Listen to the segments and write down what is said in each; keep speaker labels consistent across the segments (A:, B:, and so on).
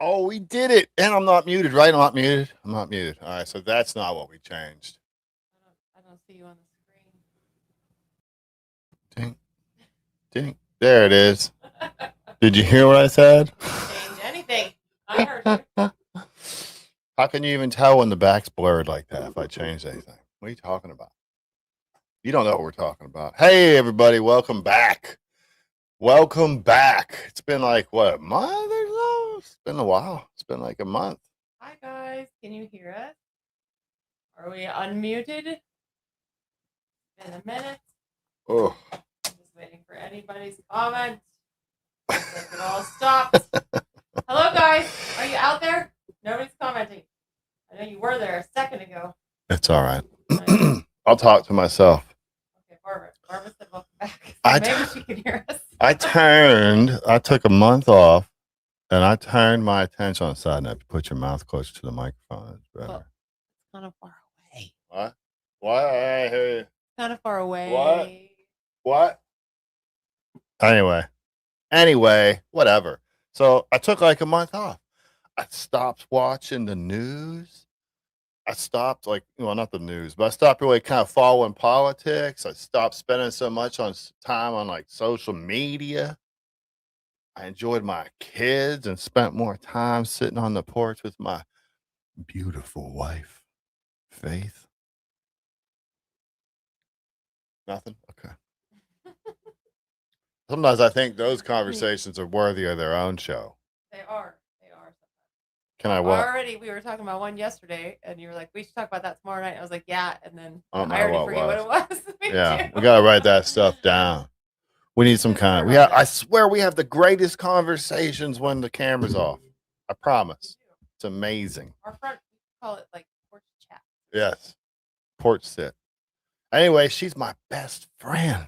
A: Oh, we did it. And I'm not muted, right? I'm not muted. I'm not muted. All right. So that's not what we changed.
B: I don't see you on the screen.
A: Ding. Ding. There it is. Did you hear what I said?
B: Change anything. I heard you.
A: How can you even tell when the back's blurred like that if I change anything? What are you talking about? You don't know what we're talking about. Hey, everybody. Welcome back. Welcome back. It's been like, what, a month or so? It's been a while. It's been like a month.
B: Hi, guys. Can you hear us? Are we unmuted? In a minute.
A: Oh.
B: I'm just waiting for anybody's comment. Looks like it all stopped. Hello, guys. Are you out there? Nobody's commenting. I know you were there a second ago.
A: It's all right. I'll talk to myself.
B: Okay, Barbara. Barbara said welcome back. So maybe she can hear us.
A: I took a month off, and I turned my attention on the side. And I put your mouth closer to the microphone. It's better.
B: Well, it's kind of far away.
A: What? What? I hear you.
B: Kind of far away.
A: What? Anyway, whatever. So I took like a month off. I stopped watching the news. I stopped not the news, but I stopped really kind of following politics. I stopped spending so much time on like social media. I enjoyed my kids and spent more time sitting on the porch with my beautiful wife, Faith. Nothing? Okay. Sometimes I think those conversations are worthy of their own show.
B: They are.
A: Can I what?
B: Already, we were talking about one yesterday, and you were like, we should talk about that tomorrow night. I was like, yeah, and then I already forget what it was.
A: Yeah, we got to write that stuff down. We need some kind of, I swear we have the greatest conversations when the camera's off. I promise. It's amazing.
B: Our front, we call it like porch chat.
A: Yes. Porch sit. Anyway, she's my best friend.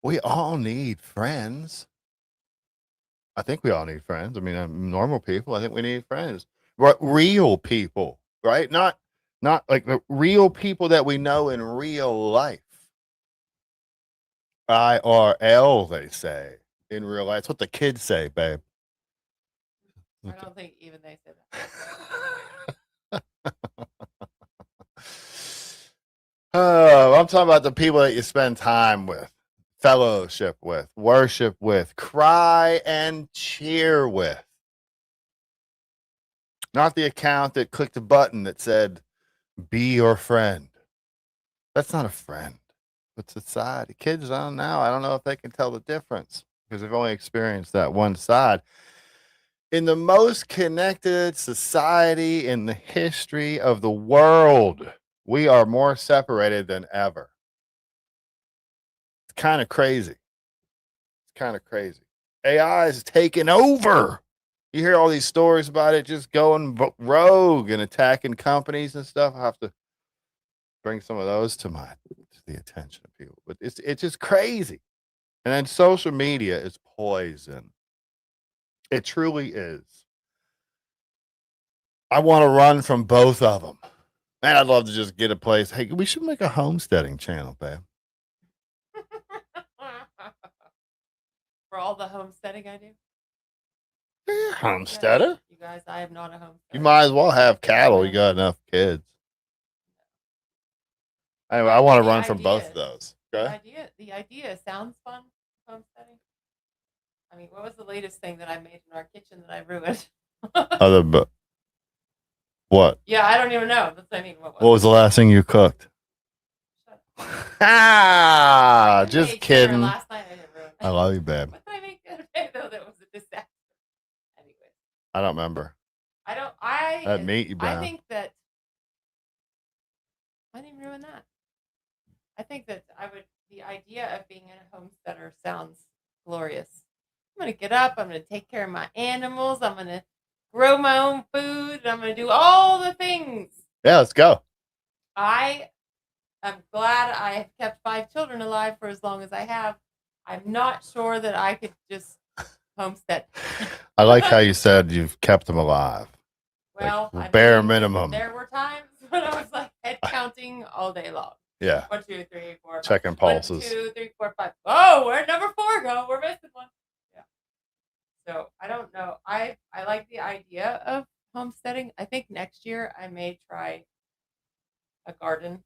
A: We all need friends. I think we all need friends. I mean, normal people. I think we need friends, but real people, right? Not like the real people that we know in real life. IRL, they say in real life. That's what the kids say, babe.
B: I don't think even they say that.
A: Oh, I'm talking about the people that you spend time with, fellowship with, worship with, cry and cheer with. Not the account that clicked a button that said, be your friend. That's not a friend. But society, kids on now, I don't know if they can tell the difference because they've only experienced that one side. In the most connected society in the history of the world, we are more separated than ever. It's kind of crazy. It's kind of crazy. AI is taking over. You hear all these stories about it just going rogue and attacking companies and stuff. I have to bring some of those to the attention of people. But it's just crazy. And then social media is poison. It truly is. I want to run from both of them. Man, I'd love to just get a place. Hey, we should make a homesteading channel, babe.
B: For all the homesteading I do.
A: Yeah, homesteader.
B: You guys, I am not a homesteader.
A: You might as well have cattle. You got enough kids. Anyway, I want to run from both of those. Okay?
B: The idea sounds fun. Homesteading. I mean, what was the latest thing that I made in our kitchen that I ruined?
A: What?
B: Yeah, I don't even know. That's what I mean.
A: What was the last thing you cooked? Just kidding.
B: Last night I didn't ruin it.
A: I love you, babe.
B: What did I make the other day though? That was a disaster. Anyway.
A: I don't remember. That meat you brown.
B: I think that I didn't ruin that. I think that the idea of being a homesteader sounds glorious. I'm going to get up. I'm going to take care of my animals. I'm going to grow my own food. I'm going to do all the things.
A: Yeah, let's go.
B: I am glad I have kept 5 children alive for as long as I have. I'm not sure that I could just homestead.
A: I like how you said you've kept them alive.
B: Well,
A: like bare minimum.
B: There were times when I was like head counting all day long.
A: Yeah.
B: 1, 2, 3, 4, 5.
A: Checking pulses.
B: 1, 2, 3, 4, 5. Oh, where'd number 4 go? We're missing one. Yeah. So I don't know. I like the idea of homesteading. I think next year I may try a garden.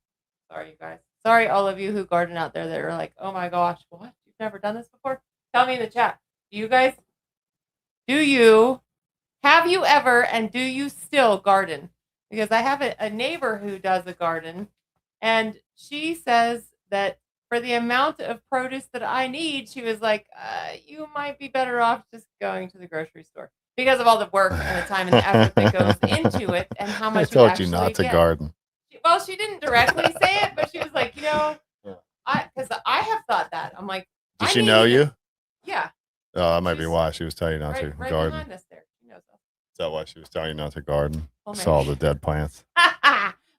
B: Sorry, you guys. Sorry, all of you who garden out there that are like, oh my gosh, what? You've never done this before? Tell me in the chat. Have you ever and do you still garden? Because I have a neighbor who does a garden, and she says that for the amount of produce that I need, she was like, you might be better off just going to the grocery store because of all the work and the time and the effort that goes into it and how much
A: I told you not to garden.
B: Well, she didn't directly say it, but she was like, because I have thought that. I'm like,
A: did she know you?
B: Yeah.
A: Oh, that might be why she was telling you not to
B: right
A: garden.
B: Behind us there. She knows us.
A: Is that why she was telling you not to garden?
B: Well,
A: saw the dead plants.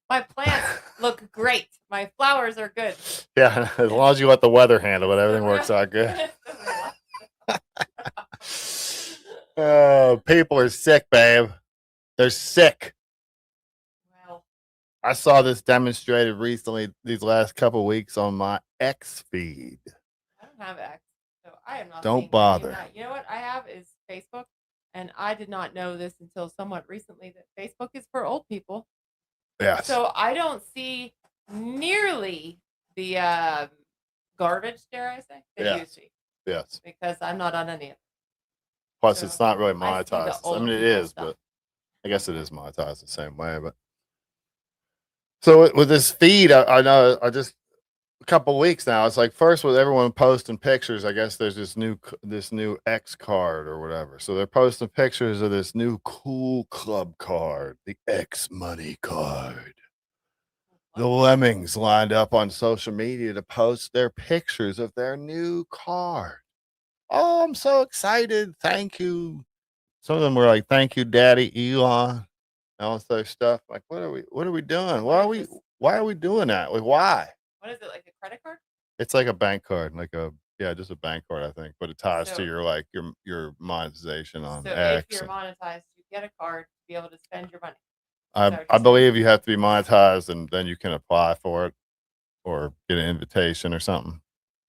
B: My plants look great. My flowers are good.
A: Yeah, as long as you let the weather handle it, everything works out good. Oh, people are sick, babe. They're sick.
B: Well,
A: I saw this demonstrated recently these last couple of weeks on my X feed.
B: I don't have X, so I am not.
A: Don't bother.
B: You know what I have is Facebook, and I did not know this until somewhat recently that Facebook is for old people.
A: Yes.
B: So I don't see nearly the garbage, dare I say, that you see.
A: Yes.
B: Because I'm not on any of it.
A: Plus, so it's not really monetized. I mean, it is,
B: stuff.
A: but I guess it is monetized the same way. But so with this feed, I know I just a couple of weeks now. It's like first with everyone posting pictures. I guess there's this new X card or whatever. So they're posting pictures of this new cool club card, the X Money card. The lemmings lined up on social media to post their pictures of their new card. Oh, I'm so excited. Thank you. Some of them were like, thank you, Daddy Elon. And all this other stuff. Like, what are we doing? Why are we doing that? Like, why?
B: What is it, like a credit card?
A: It's like a bank card, just a bank card, I think, but it ties to
B: So
A: your monetization on
B: so if
A: X.
B: you're monetized, you get a card to be able to spend your money.
A: I believe you have to be monetized, and then you can apply for it or get an invitation or something.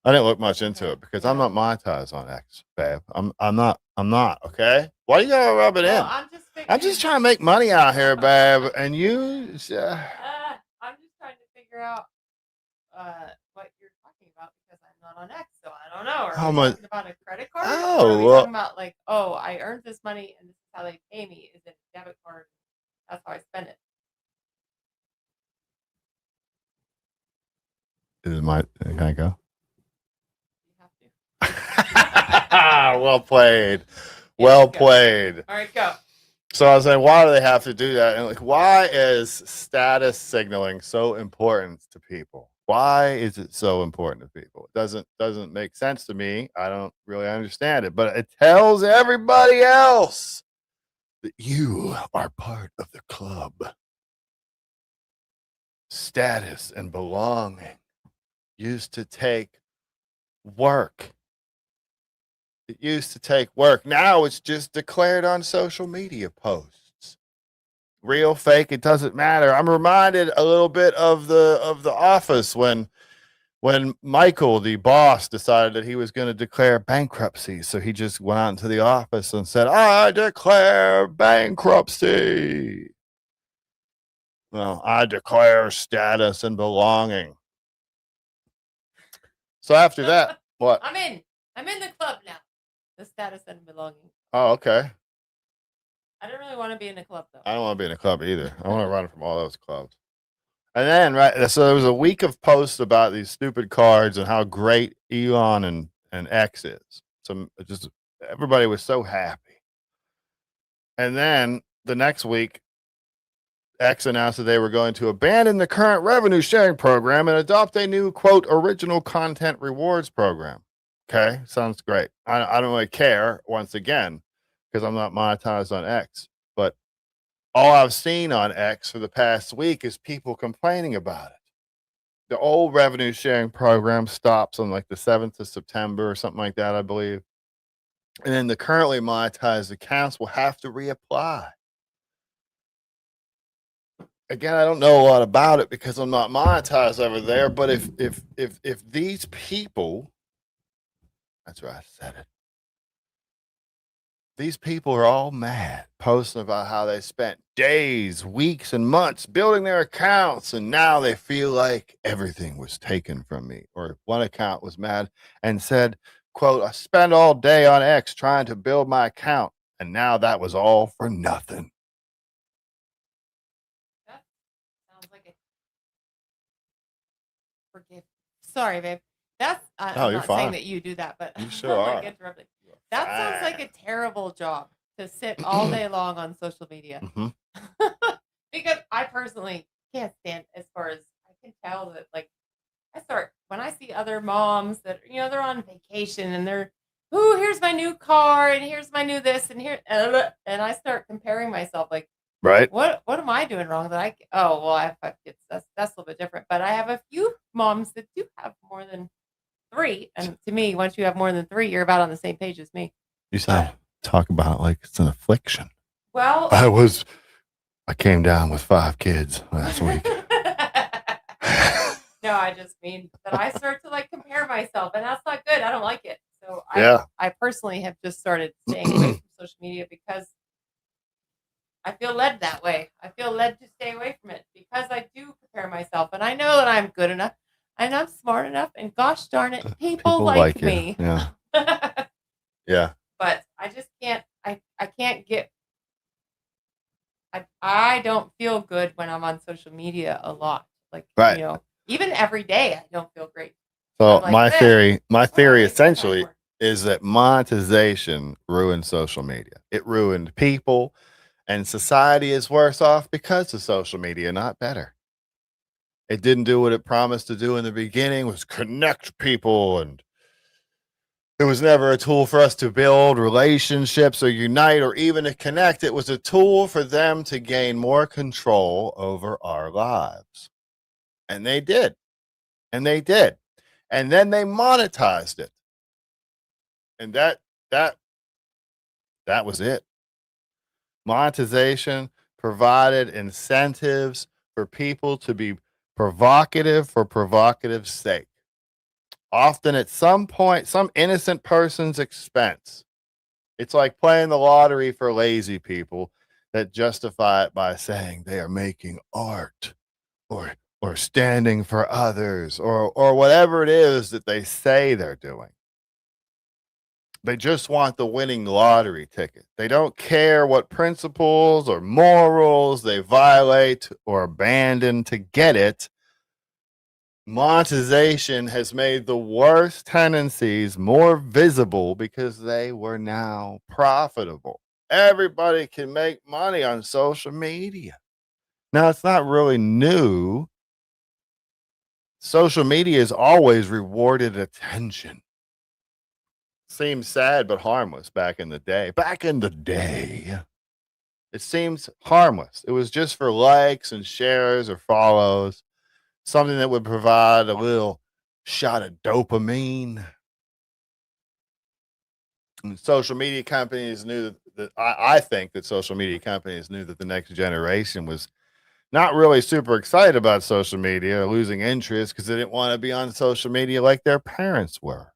A: I didn't look much into
B: Okay,
A: it because I'm
B: yeah.
A: not monetized on X, babe. I'm not, okay? Why you gotta rub it
B: Well,
A: in?
B: I'm just
A: I'm
B: figuring.
A: just trying to make money out here, babe, and you
B: I'm just trying to figure out what you're talking about because I'm not on X, so I don't know. Are
A: how
B: we
A: much
B: talking about a credit card, or are
A: oh,
B: we
A: well,
B: talking about like, oh, I earned this money and this is how they pay me? Is it a debit card? That's how I spend it.
A: can I go?
B: You have to.
A: Well played.
B: Yeah,
A: Well
B: go.
A: played.
B: All right, go.
A: So I was saying, why do they have to do that? And like, why is status signaling so important to people? Why is it so important to people? It doesn't make sense to me. I don't really understand it, but it tells everybody else that you are part of the club. Status and belonging used to take work. It used to take work. Now it's just declared on social media posts. Real, fake, it doesn't matter. I'm reminded a little bit of the Office when Michael, the boss, decided that he was going to declare bankruptcy. So he just went out into the office and said, "I declare bankruptcy." Well, I declare status and belonging. So after that, what?
B: I'm in. I'm in the club now. The status and belonging.
A: Oh, okay.
B: I don't really want to be in a club though.
A: I don't want to be in a club either. I want to run from all those clubs. And then, right, so there was a week of posts about these stupid cards and how great Elon and X is. So just everybody was so happy. And then the next week, X announced that they were going to abandon the current revenue sharing program and adopt a new, quote, original content rewards program. Okay, sounds great. I don't really care, once again, because I'm not monetized on X. But all I've seen on X for the past week is people complaining about it. The old revenue sharing program stops on like the 7th of September or something like that, I believe. And then the currently monetized accounts will have to reapply. Again, I don't know a lot about it because I'm not monetized over there. But if these people, that's right, I said it. These people are all mad, posting about how they spent days, weeks, and months building their accounts, and now they feel like everything was taken from me. Or one account was mad and said, quote, "I spent all day on X trying to build my account, and now that was all for nothing."
B: That sounds like a forgive. Sorry, babe. That's
A: Oh,
B: I'm
A: you're
B: not saying
A: fine.
B: that you do that, but
A: You sure
B: I'm like
A: are.
B: interrupting. That sounds like a terrible job to sit all day long on social media.
A: Mhm.
B: Because I personally can't stand, as far as I can tell, that like I start when I see other moms that they're on vacation and they're, "Ooh, here's my new car and here's my new this and here," and I start comparing myself like,
A: Right?
B: what am I doing wrong that oh, well, I have 5 kids. That's a little bit different, but I have a few moms that do have more than 3, and to me, once you have more than 3, you're about on the same page as me.
A: You sound talk about like it's an affliction.
B: Well,
A: I came down with 5 kids last week.
B: No, I just mean that I start to like compare myself, and that's not good. I don't like it. So
A: Yeah.
B: I personally have just started staying away from social media because I feel led that way. I feel led to stay away from it because I do compare myself, and I know that I'm good enough and I'm smart enough, and gosh darn it, people like
A: you.
B: me.
A: Yeah. Yeah.
B: But I just can't. I can't get. I don't feel good when I'm on social media a lot. Like
A: Right.
B: even every day, I don't feel great.
A: So
B: I'm like,
A: my
B: "Eh,
A: theory
B: make my time
A: essentially
B: work."
A: is that monetization ruined social media. It ruined people, and society is worse off because of social media, not better. It didn't do what it promised to do in the beginning, was connect people, and it was never a tool for us to build relationships or unite or even to connect. It was a tool for them to gain more control over our lives. And they did. And they did. And then they monetized it. And that was it. Monetization provided incentives for people to be provocative for provocative's sake, often at some point, some innocent person's expense. It's like playing the lottery for lazy people that justify it by saying they are making art or standing for others or whatever it is that they say they're doing. They just want the winning lottery ticket. They don't care what principles or morals they violate or abandon to get it. Monetization has made the worst tendencies more visible because they were now profitable. Everybody can make money on social media. Now, it's not really new. Social media has always rewarded attention. Seems sad but harmless back in the day. Back in the day, it seems harmless. It was just for likes and shares or follows, something that would provide a little shot of dopamine. And social media companies knew that I think that social media companies knew that the next generation was not really super excited about social media or losing interest because they didn't want to be on social media like their parents were.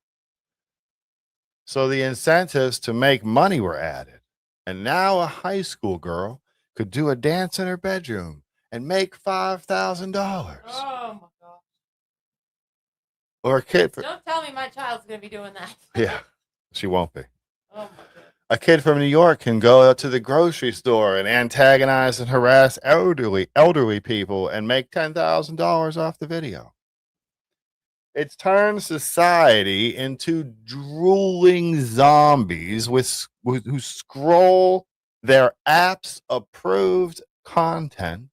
A: So the incentives to make money were added. And now a high school girl could do a dance in her bedroom and make $5,000.
B: Oh my gosh.
A: Or a kid.
B: Don't tell me my child's going to be doing that.
A: Yeah, she won't be.
B: Oh my goodness.
A: A kid from New York can go out to the grocery store and antagonize and harass elderly people and make $10,000 off the video. It's turned society into drooling zombies who scroll their app's approved content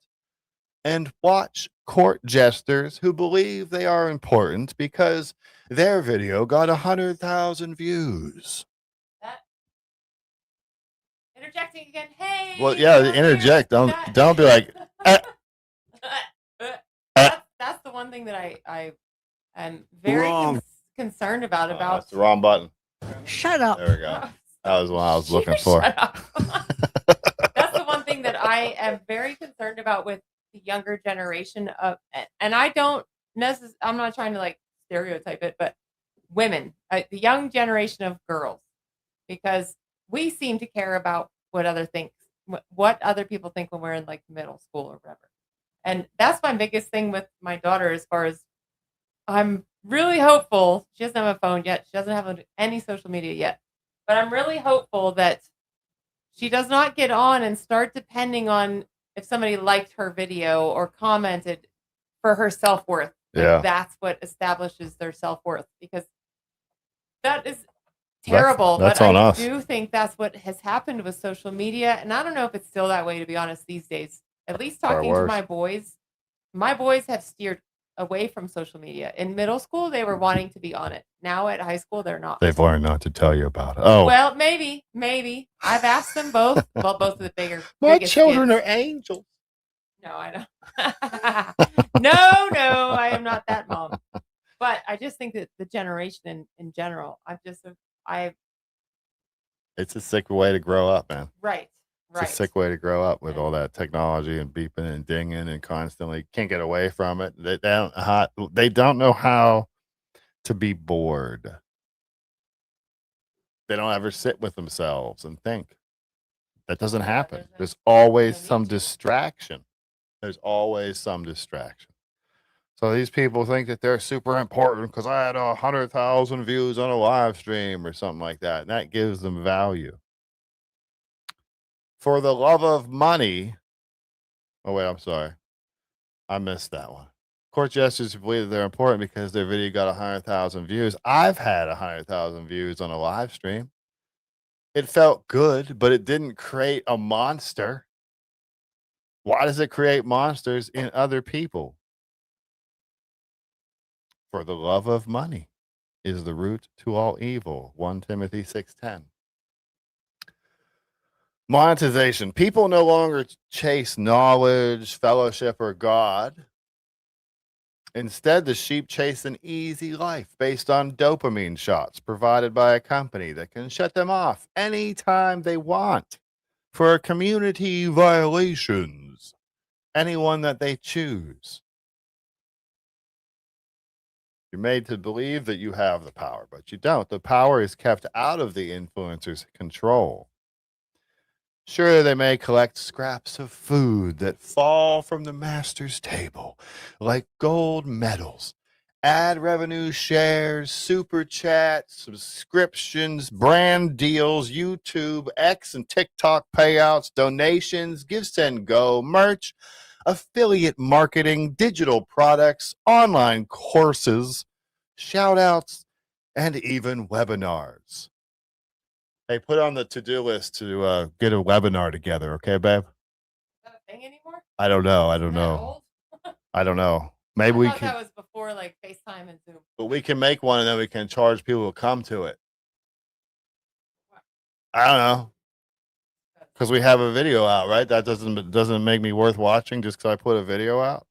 A: and watch court jesters who believe they are important because their video got 100,000 views.
B: Interjecting again. Hey.
A: Well, yeah, interject. Don't be like.
B: That's the one thing that I am very concerned about.
A: That's the wrong button.
C: Shut up.
A: There we go. That was what I was looking for.
B: Shut up. That's the one thing that I am very concerned about with the younger generation of, and I don't necessarily, I'm not trying to like stereotype it, but women, the young generation of girls, because we seem to care about what other people think when we're in like middle school or whatever. And that's my biggest thing with my daughter, as far as I'm really hopeful. She doesn't have a phone yet. She doesn't have any social media yet, but I'm really hopeful that she does not get on and start depending on if somebody liked her video or commented for her self-worth.
A: Yeah.
B: That's what establishes their self-worth, because that is terrible.
A: That's
B: but
A: on
B: I
A: us.
B: do think that's what has happened with social media. And I don't know if it's still that way, to be honest, these days. At least talking to my boys have steered away from social media. In middle school, they were wanting to be on it. Now at high school, they're not.
A: They've learned not to tell you about it. Oh.
B: Well, maybe. I've asked them both. Well, both of the
A: My
B: biggest
A: children
B: kids.
A: are angels.
B: No, I don't. No, I am not that mom. But I just think that the generation in general,
A: It's a sick way to grow up, man.
B: Right.
A: It's a sick way to grow up with all that technology and beeping and dinging and constantly can't get away from it. They don't know how to be bored. They don't ever sit with themselves and think. That doesn't happen. There's always some distraction. There's always some distraction. So these people think that they're super important because I had 100,000 views on a live stream or something like that. And that gives them value. For the love of money. Oh, wait, I'm sorry. I missed that one. Court jesters believe that they're important because their video got 100,000 views. I've had 100,000 views on a live stream. It felt good, but it didn't create a monster. Why does it create monsters in other people? For the love of money is the root to all evil. 1 Timothy 6:10. Monetization. People no longer chase knowledge, fellowship, or God. Instead, the sheep chase an easy life based on dopamine shots provided by a company that can shut them off anytime they want for community violations, anyone that they choose. You're made to believe that you have the power, but you don't. The power is kept out of the influencer's control. Sure, they may collect scraps of food that fall from the master's table, like gold medals, ad revenue shares, super chats, subscriptions, brand deals, YouTube, X and TikTok payouts, donations, Give, Send, Go, merch, affiliate marketing, digital products, online courses, shout outs, and even webinars. Hey, put on the to-do list to get a webinar together, okay, babe?
B: Is that a thing anymore?
A: I don't know. I
B: Isn't
A: don't
B: that
A: know.
B: old?
A: I don't know. Maybe
B: I
A: we
B: thought
A: can,
B: that was before like FaceTime and Zoom.
A: but we can make one and then we can charge people to come to it. I don't know because we have a video out, right? That doesn't make me worth watching just because I put a video out.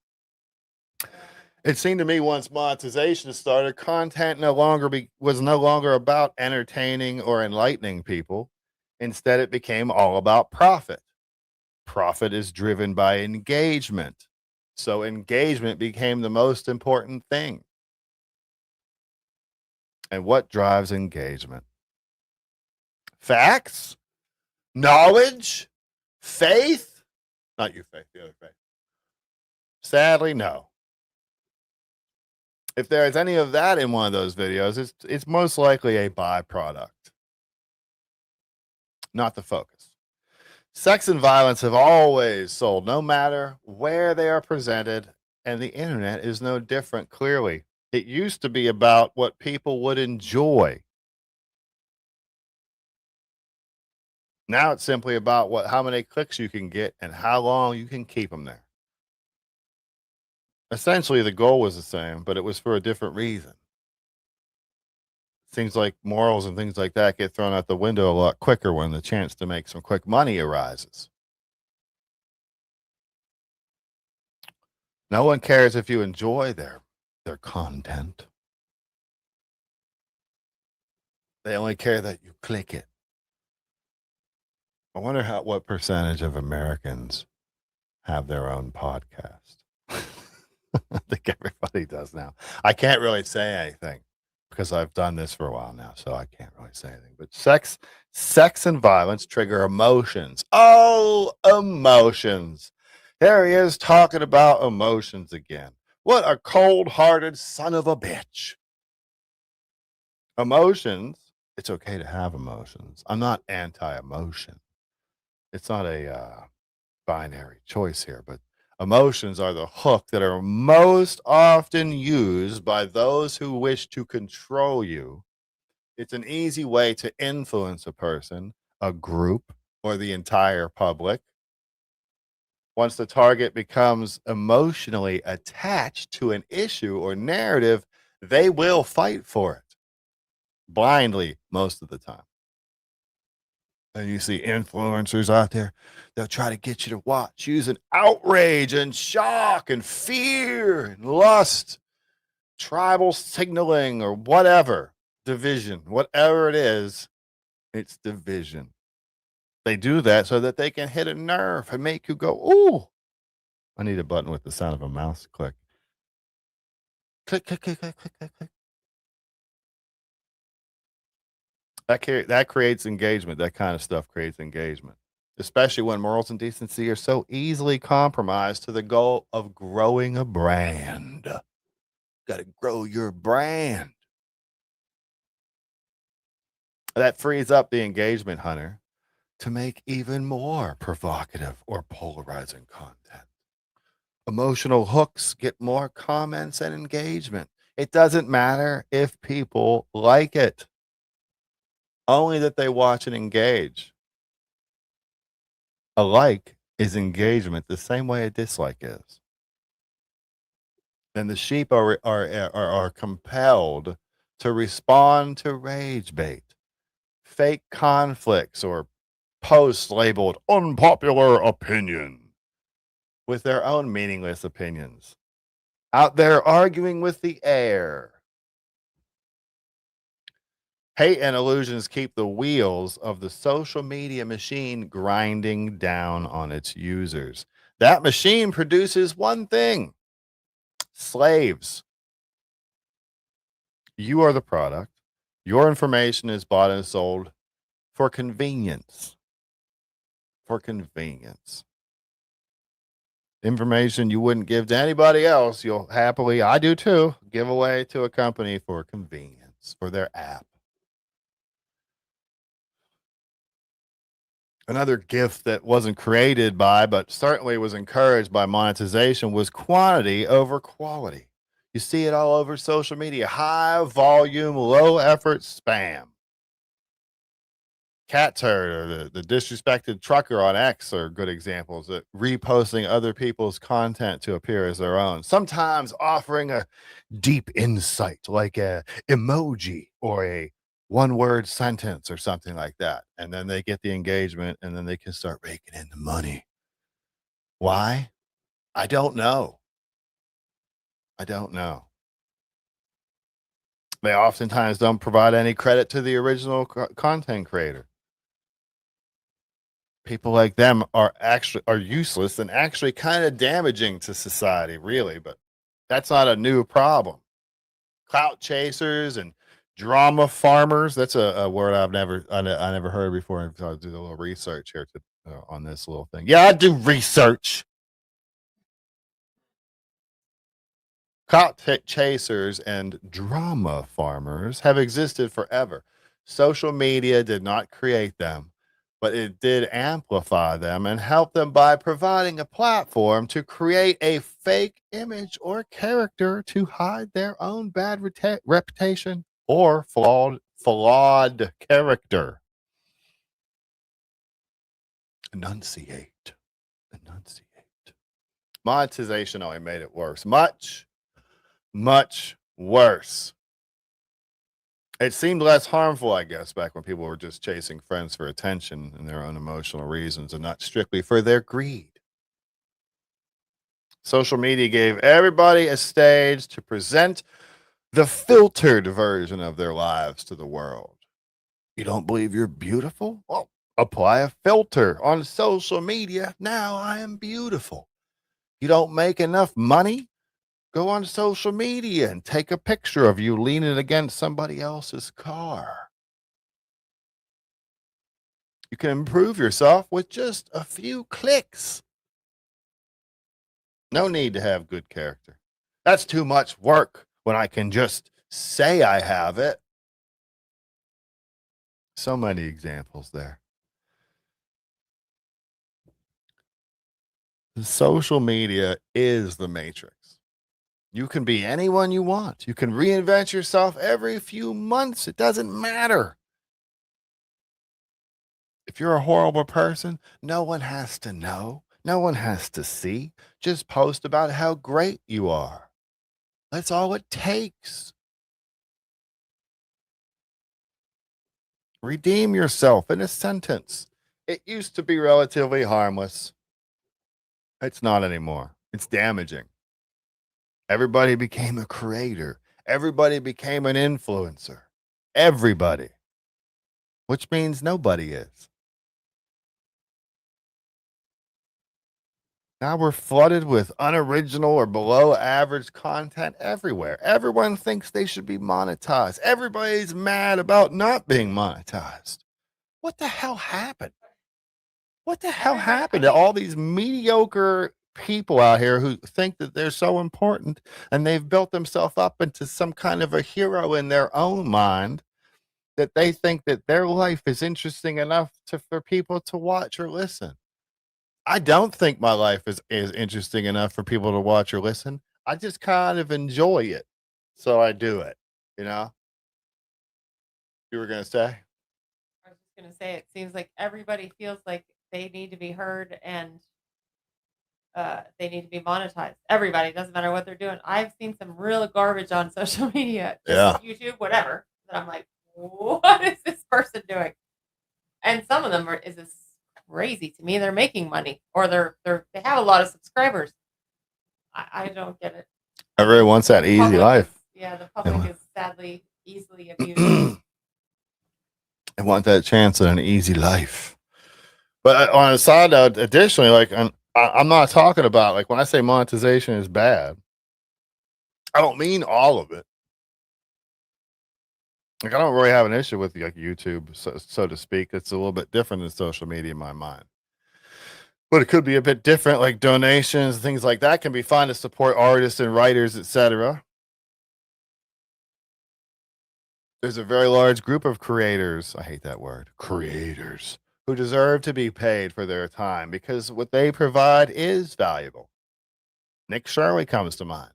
A: It seemed to me once monetization started, content was no longer about entertaining or enlightening people. Instead, it became all about profit. Profit is driven by engagement. So engagement became the most important thing. And what drives engagement? Facts? Knowledge? Faith? Not you, Faith, the other Faith. Sadly, no. If there is any of that in one of those videos, it's most likely a byproduct, not the focus. Sex and violence have always sold, no matter where they are presented, and the internet is no different, clearly. It used to be about what people would enjoy. Now it's simply about how many clicks you can get and how long you can keep them there. Essentially, the goal was the same, but it was for a different reason. Things like morals and things like that get thrown out the window a lot quicker when the chance to make some quick money arises. No one cares if you enjoy their content. They only care that you click it. I wonder what percentage of Americans have their own podcast. I think everybody does now. I can't really say anything because I've done this for a while now, so I can't really say anything. But sex and violence trigger emotions. Oh, emotions. There he is talking about emotions again. What a cold-hearted son of a bitch. Emotions, it's okay to have emotions. I'm not anti-emotion. It's not a binary choice here, but emotions are the hook that are most often used by those who wish to control you. It's an easy way to influence a person, a group, or the entire public. Once the target becomes emotionally attached to an issue or narrative, they will fight for it blindly most of the time. And you see influencers out there, they'll try to get you to watch using outrage and shock and fear and lust, tribal signaling or whatever, division, whatever it is, it's division. They do that so that they can hit a nerve and make you go, ooh. I need a button with the sound of a mouse click. Click, click, click, click, click, click, click. That creates engagement. That kind of stuff creates engagement, especially when morals and decency are so easily compromised to the goal of growing a brand. Got to grow your brand. That frees up the engagement hunter to make even more provocative or polarizing content. Emotional hooks get more comments and engagement. It doesn't matter if people like it, only that they watch and engage. A like is engagement the same way a dislike is. And the sheep are compelled to respond to rage bait, fake conflicts, or posts labeled unpopular opinion with their own meaningless opinions. out there arguing with the air. Hate and illusions keep the wheels of the social media machine grinding down on its users. That machine produces one thing: slaves. You are the product. Your information is bought and sold for convenience. For convenience. Information you wouldn't give to anybody else, you'll happily, I do too, give away to a company for convenience, for their app. Another gift that wasn't created by, but certainly was encouraged by monetization was quantity over quality. You see it all over social media: high volume, low effort spam. Cat turd or the disrespected trucker on X are good examples of reposting other people's content to appear as their own, sometimes offering a deep insight like a emoji or a one word sentence or something like that. And then they get the engagement and then they can start raking in the money. Why? I don't know. I don't know. They oftentimes don't provide any credit to the original content creator. People like them are useless and actually kind of damaging to society, really, but that's not a new problem. Clout chasers and drama farmers, that's a word I never heard before. So I'll do a little research here on this little thing. Yeah, I do research. Chasers and drama farmers have existed forever. Social media did not create them, but it did amplify them and help them by providing a platform to create a fake image or character to hide their own bad reputation or flawed character. Enunciate. Enunciate. Monetization only made it worse. Much worse. It seemed less harmful, I guess, back when people were just chasing friends for attention and their own emotional reasons and not strictly for their greed. Social media gave everybody a stage to present the filtered version of their lives to the world. You don't believe you're beautiful? Well, apply a filter on social media. Now I am beautiful. You don't make enough money? Go on social media and take a picture of you leaning against somebody else's car. You can improve yourself with just a few clicks. No need to have good character. That's too much work when I can just say I have it. So many examples there. Social media is the matrix. You can be anyone you want. You can reinvent yourself every few months. It doesn't matter. If you're a horrible person, no one has to know. No one has to see. Just post about how great you are. That's all it takes. Redeem yourself in a sentence. It used to be relatively harmless. It's not anymore. It's damaging. Everybody became a creator. Everybody became an influencer. Everybody. Which means nobody is. Now we're flooded with unoriginal or below average content everywhere. Everyone thinks they should be monetized. Everybody's mad about not being monetized. What the hell happened? What the hell happened to all these mediocre people out here who think that they're so important and they've built themselves up into some kind of a hero in their own mind that they think that their life is interesting enough for people to watch or listen? I don't think my life is interesting enough for people to watch or listen. I just kind of enjoy it. So I do it, you know? You were gonna say?
B: I was just gonna say it seems like everybody feels like they need to be heard and they need to be monetized. Everybody, doesn't matter what they're doing. I've seen some real garbage on social media, just
A: Yeah.
B: YouTube, whatever. That I'm like, what is this person doing? And some of them is this crazy to me. They're making money or they have a lot of subscribers. I don't get it.
A: Everyone wants that
B: The
A: easy
B: public
A: life.
B: is, yeah, the public is sadly easily abused.
A: I want that chance at an easy life. But on a side note, additionally, like I'm not talking about, like, when I say monetization is bad, I don't mean all of it. Like, I don't really have an issue with like YouTube, so to speak. It's a little bit different than social media in my mind. But it could be a bit different, like donations, things like that can be fun to support artists and writers, etc. There's a very large group of creators, I hate that word, creators, who deserve to be paid for their time because what they provide is valuable. Nick Shirley comes to mind.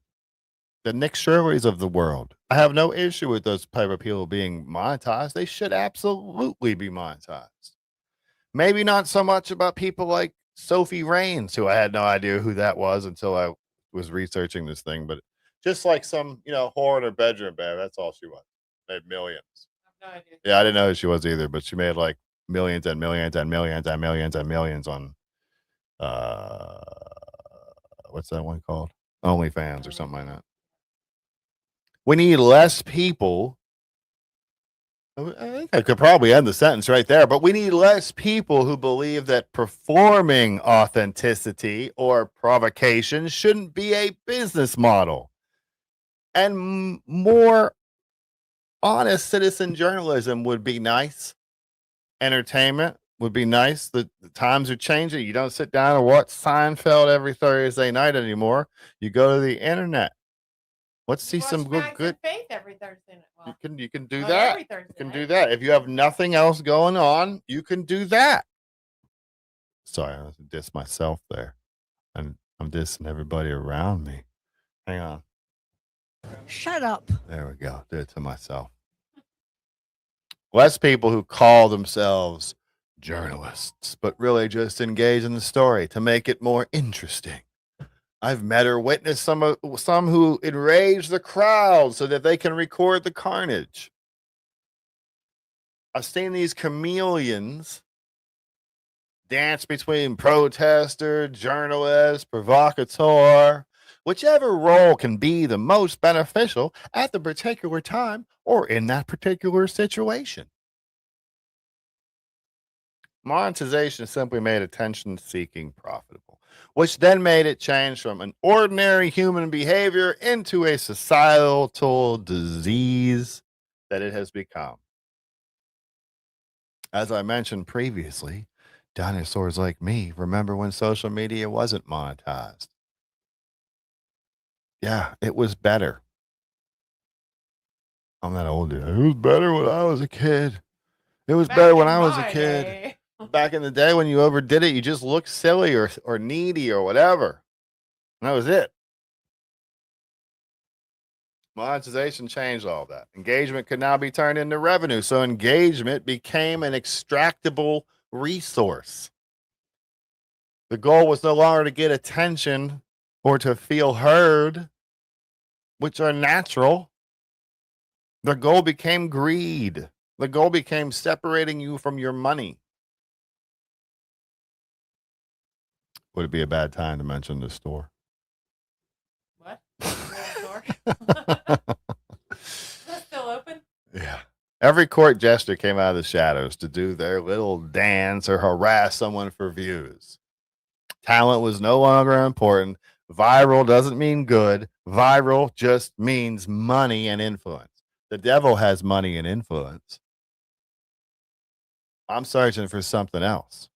A: The Nick Shirleys of the world. I have no issue with those type of people being monetized. They should absolutely be monetized. Maybe not so much about people like Sophie Raines, who I had no idea who that was until I was researching this thing, but just like some, whore in her bedroom, babe. That's all she was. Made millions.
B: I have no idea.
A: Yeah, I didn't know who she was either, but she made like millions and millions and millions and millions and millions on uh what's that one called? OnlyFans or something like that. We need less people. I think I could probably end the sentence right there, but we need less people who believe that performing authenticity or provocation shouldn't be a business model. And more honest citizen journalism would be nice. Entertainment would be nice. The times are changing. You don't sit down and watch Seinfeld every Thursday night anymore. You go to the internet. Let's see some good.
B: Faith every Thursday night. Well,
A: You can do that.
B: Every Thursday
A: You can
B: night.
A: do that. If you have nothing else going on, you can do that. Sorry, I diss myself there. And I'm dissing everybody around me. Hang on.
C: Shut up.
A: There we go. Did it to myself. Less people who call themselves journalists, but really just engage in the story to make it more interesting. I've met or witnessed some who enrage the crowd so that they can record the carnage. I've seen these chameleons dance between protester, journalist, provocateur, whichever role can be the most beneficial at the particular time or in that particular situation. Monetization simply made attention seeking profitable, which then made it change from an ordinary human behavior into a societal disease that it has become. As I mentioned previously, dinosaurs like me remember when social media wasn't monetized. Yeah, it was better. I'm not old yet. It was better when I was a kid. It was better when I was a kid. Back in the day when you overdid it, you just looked silly or needy or whatever. And that was it. Monetization changed all that. Engagement could now be turned into revenue. So engagement became an extractable resource. The goal was no longer to get attention or to feel heard, which are natural. The goal became greed. The goal became separating you from your money. Would it be a bad time to mention the store?
B: What? Store? Is that still open?
A: Yeah. Every court jester came out of the shadows to do their little dance or harass someone for views. Talent was no longer important. Viral doesn't mean good. Viral just means money and influence. The devil has money and influence. I'm searching for something else.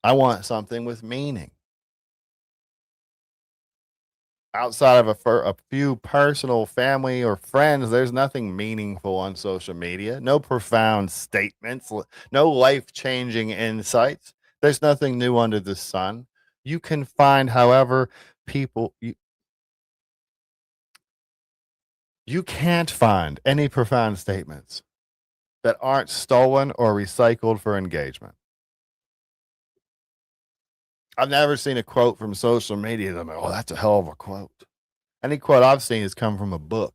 A: I want something with meaning. Outside of a few personal family or friends, there's nothing meaningful on social media. No profound statements, no life-changing insights. There's nothing new under the sun. You can find, however, you can't find any profound statements that aren't stolen or recycled for engagement. I've never seen a quote from social media that I'm like, oh, that's a hell of a quote. Any quote I've seen has come from a book.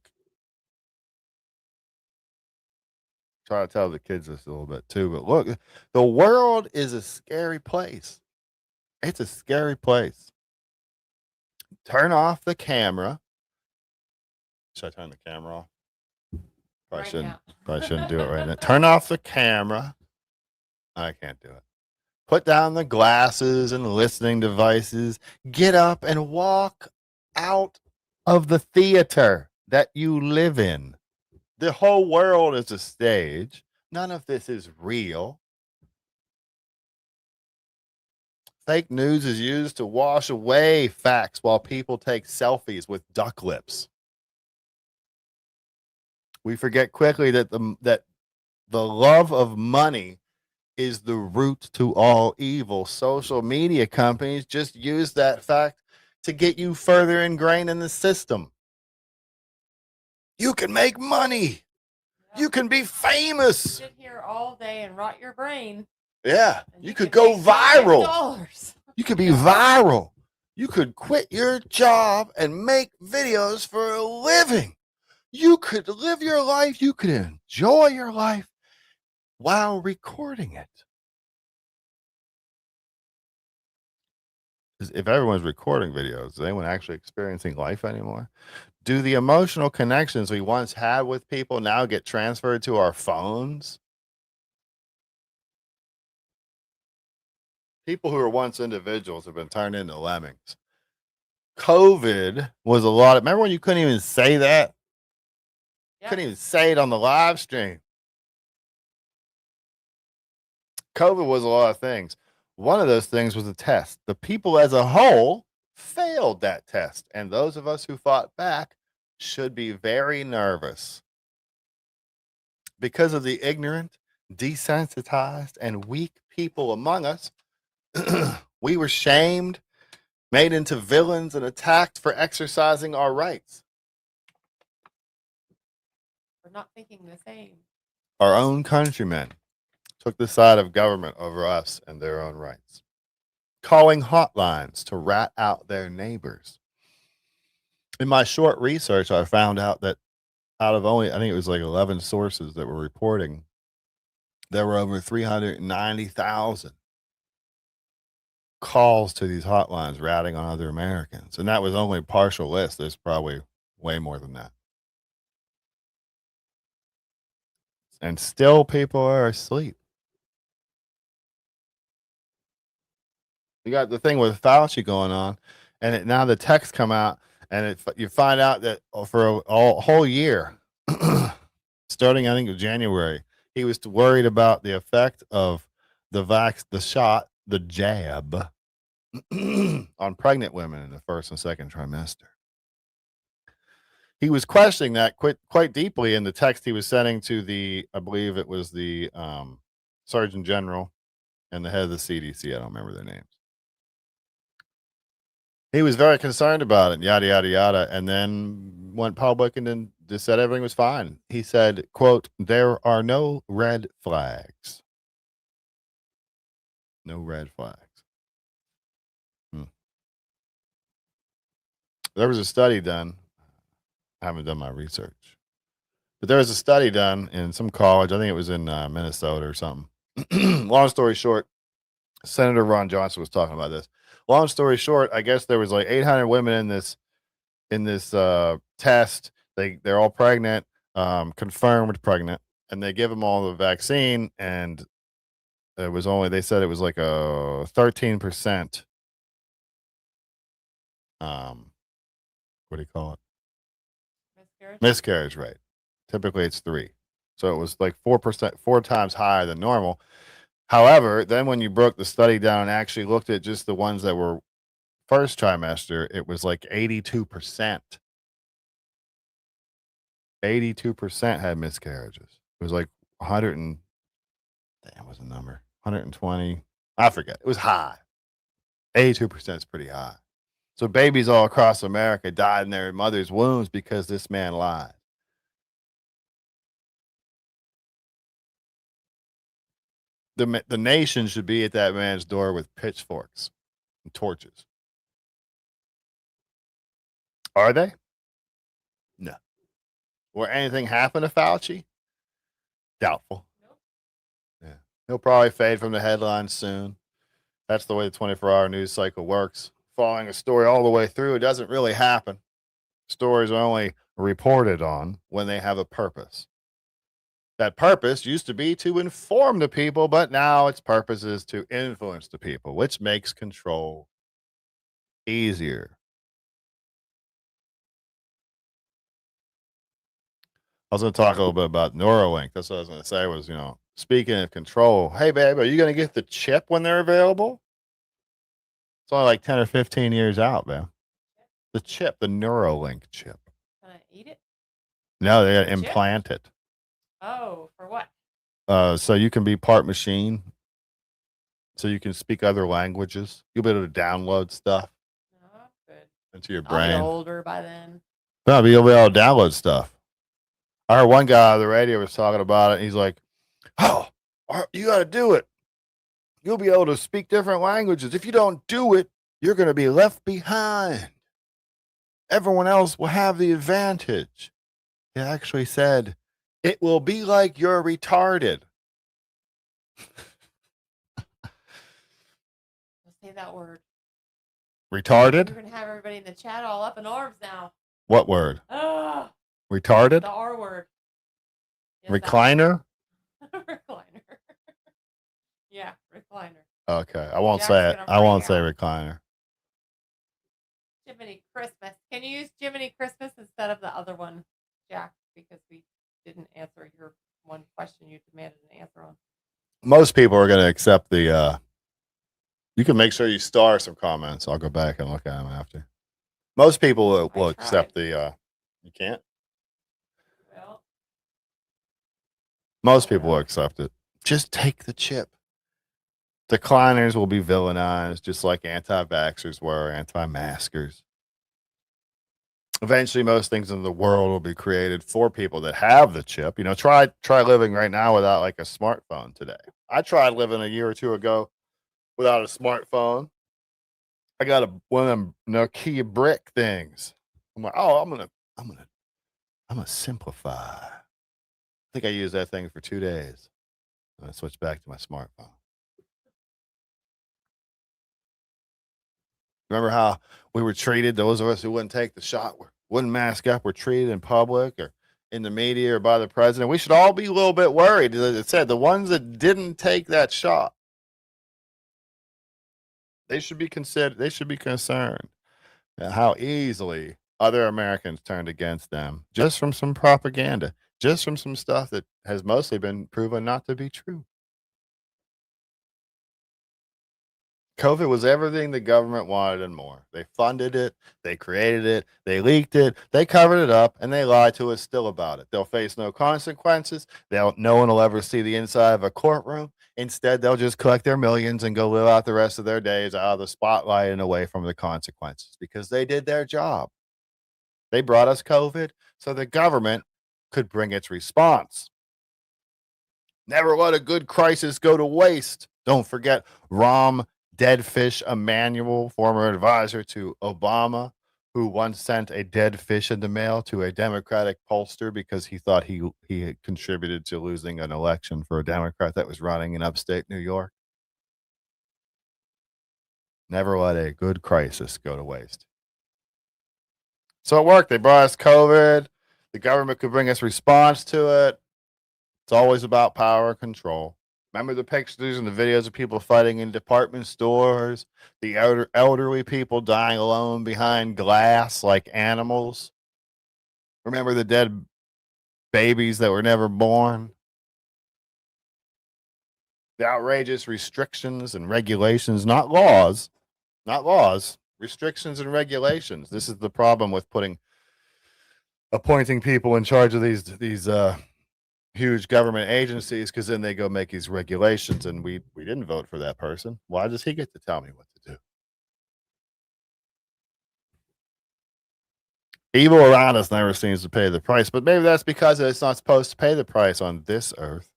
A: Try to tell the kids this a little bit too, but look, the world is a scary place. It's a scary place. Turn off the camera Should I turn the camera off? Probably
B: Right
A: shouldn't.
B: now.
A: Probably shouldn't do it right now. Turn off the camera. I can't do it. Put down the glasses and listening devices. Get up and walk out of the theater that you live in. The whole world is a stage. None of this is real. Fake news is used to wash away facts while people take selfies with duck lips. We forget quickly that the love of money is the root to all evil. Social media companies just use that fact to get you further ingrained in the system. You can make money. You can be famous.
B: Sit here all day and rot your brain.
A: Yeah,
B: and
A: you could go
B: make
A: viral.
B: $5.
A: You could be viral. You could quit your job and make videos for a living. You could live your life. You could enjoy your life while recording it. If everyone's recording videos, is anyone actually experiencing life anymore? Do the emotional connections we once had with people now get transferred to our phones? People who were once individuals have been turned into lemmings. COVID was a lot of, remember when you couldn't even say that?
B: Yep.
A: Couldn't even say it on the live stream. COVID was a lot of things. One of those things was a test. The people as a whole failed that test. And those of us who fought back should be very nervous. Because of the ignorant, desensitized, and weak people among us, we were shamed, made into villains, and attacked for exercising our rights.
B: We're not thinking the same.
A: Our own countrymen took the side of government over us and their own rights, calling hotlines to rat out their neighbors. In my short research, I found out that out of only, I think it was like 11 sources that were reporting, there were over 390,000 calls to these hotlines ratting on other Americans. And that was only a partial list. There's probably way more than that. And still people are asleep. You got the thing with Fauci going on, and now the texts come out, and you find out that for a whole year, starting I think of January, he was worried about the effect of the shot, the jab, on pregnant women in the first and second trimester. He was questioning that quite deeply in the text he was sending to I believe it was the Surgeon General and the head of the CDC. I don't remember their names. He was very concerned about it, yada, yada, yada, and then went public and then just said everything was fine. He said, quote, "There are no red flags." No red flags. There was a study done. I haven't done my research. But there was a study done in some college. I think it was in Minnesota or something. Long story short, Senator Ron Johnson was talking about this. Long story short, I guess there was like 800 women in this test. They're all pregnant, confirmed pregnant, and they give them all the vaccine, and it was only, they said it was like a 13%. What do you call it? Miscarriage rate. Typically it's 3. So it was like 4%, 4 times higher than normal. However, then when you broke the study down and actually looked at just the ones that were first trimester, it was like 82%. 82% had miscarriages. It was like 100 and, damn, was the number? 120. I forget. It was high. 82% is pretty high. So babies all across America died in their mother's wombs because this man lied. The nation should be at that man's door with pitchforks and torches. Are they? No. Will anything happen to Fauci? Doubtful.
B: Nope.
A: Yeah. He'll probably fade from the headlines soon. That's the way the 24-hour news cycle works. Following a story all the way through, it doesn't really happen. Stories are only reported on when they have a purpose. That purpose used to be to inform the people, but now its purpose is to influence the people, which makes control easier. I was going to talk a little bit about Neuralink. That's what I was going to say was, speaking of control, hey, babe, are you going to get the chip when they're available? It's only like 10 or 15 years out, man. The chip, the Neuralink chip.
B: Can I eat it?
A: No, they got to
B: The chip?
A: implant it.
B: Oh, for what?
A: So you can be part machine. So you can speak other languages. You'll be able to download stuff
B: Oh, good.
A: into your
B: I'll be
A: brain.
B: older by then.
A: No, but you'll be able to download stuff. I heard one guy on the radio was talking about it. And he's like, "Oh, you got to do it. You'll be able to speak different languages. If you don't do it, you're going to be left behind. Everyone else will have the advantage." He actually said, "It will be like you're retarded."
B: Say that word.
A: Retarded?
B: We're going to have everybody in the chat all up in arms now.
A: What word?
B: Oh,
A: Retarded?
B: the R word. Yes,
A: Recliner?
B: recliner. Yeah, recliner.
A: Okay, I won't
B: Jack's
A: say it.
B: gonna
A: I won't
B: freak
A: say
B: out.
A: recliner.
B: Jiminy Christmas. Can you use Jiminy Christmas instead of the other one, Jack? Because we didn't answer your one question you demanded an answer on.
A: Most people are going to accept the. You can make sure you star some comments. I'll go back and look at them after. Most people will accept the. You can't.
B: Well,
A: Most people will accept it. Just take the chip. Decliners will be villainized, just like anti-vaxxers were, anti-maskers. Eventually, most things in the world will be created for people that have the chip. Try living right now without like a smartphone today. I tried living a year or two ago without a smartphone. I got one of them Nokia brick things. I'm like, oh, I'm gonna simplify. I think I used that thing for 2 days. I switched back to my smartphone. Remember how we were treated? Those of us who wouldn't take the shot, wouldn't mask up, were treated in public or in the media or by the president. We should all be a little bit worried. As it said, the ones that didn't take that shot, they should be considered. They should be concerned at how easily other Americans turned against them just from some propaganda, just from some stuff that has mostly been proven not to be true. COVID was everything the government wanted and more. They funded it, they created it, they leaked it, they covered it up, and they lied to us still about it. They'll face no consequences. No one will ever see the inside of a courtroom. Instead, they'll just collect their millions and go live out the rest of their days out of the spotlight and away from the consequences because they did their job. They brought us COVID so the government could bring its response. Never let a good crisis go to waste. Don't forget Rahm Dead Fish Emanuel, former advisor to Obama, who once sent a dead fish in the mail to a Democratic pollster because he thought he had contributed to losing an election for a Democrat that was running in upstate New York. Never let a good crisis go to waste. So it worked. They brought us COVID. The government could bring us response to it. It's always about power and control. Remember the pictures and the videos of people fighting in department stores, the elderly people dying alone behind glass like animals? Remember the dead babies that were never born? The outrageous restrictions and regulations, not laws, restrictions and regulations. This is the problem with appointing people in charge of these huge government agencies, because then they go make these regulations and we didn't vote for that person. Why does he get to tell me what to do? Evil around us never seems to pay the price, but maybe that's because it's not supposed to pay the price on this earth.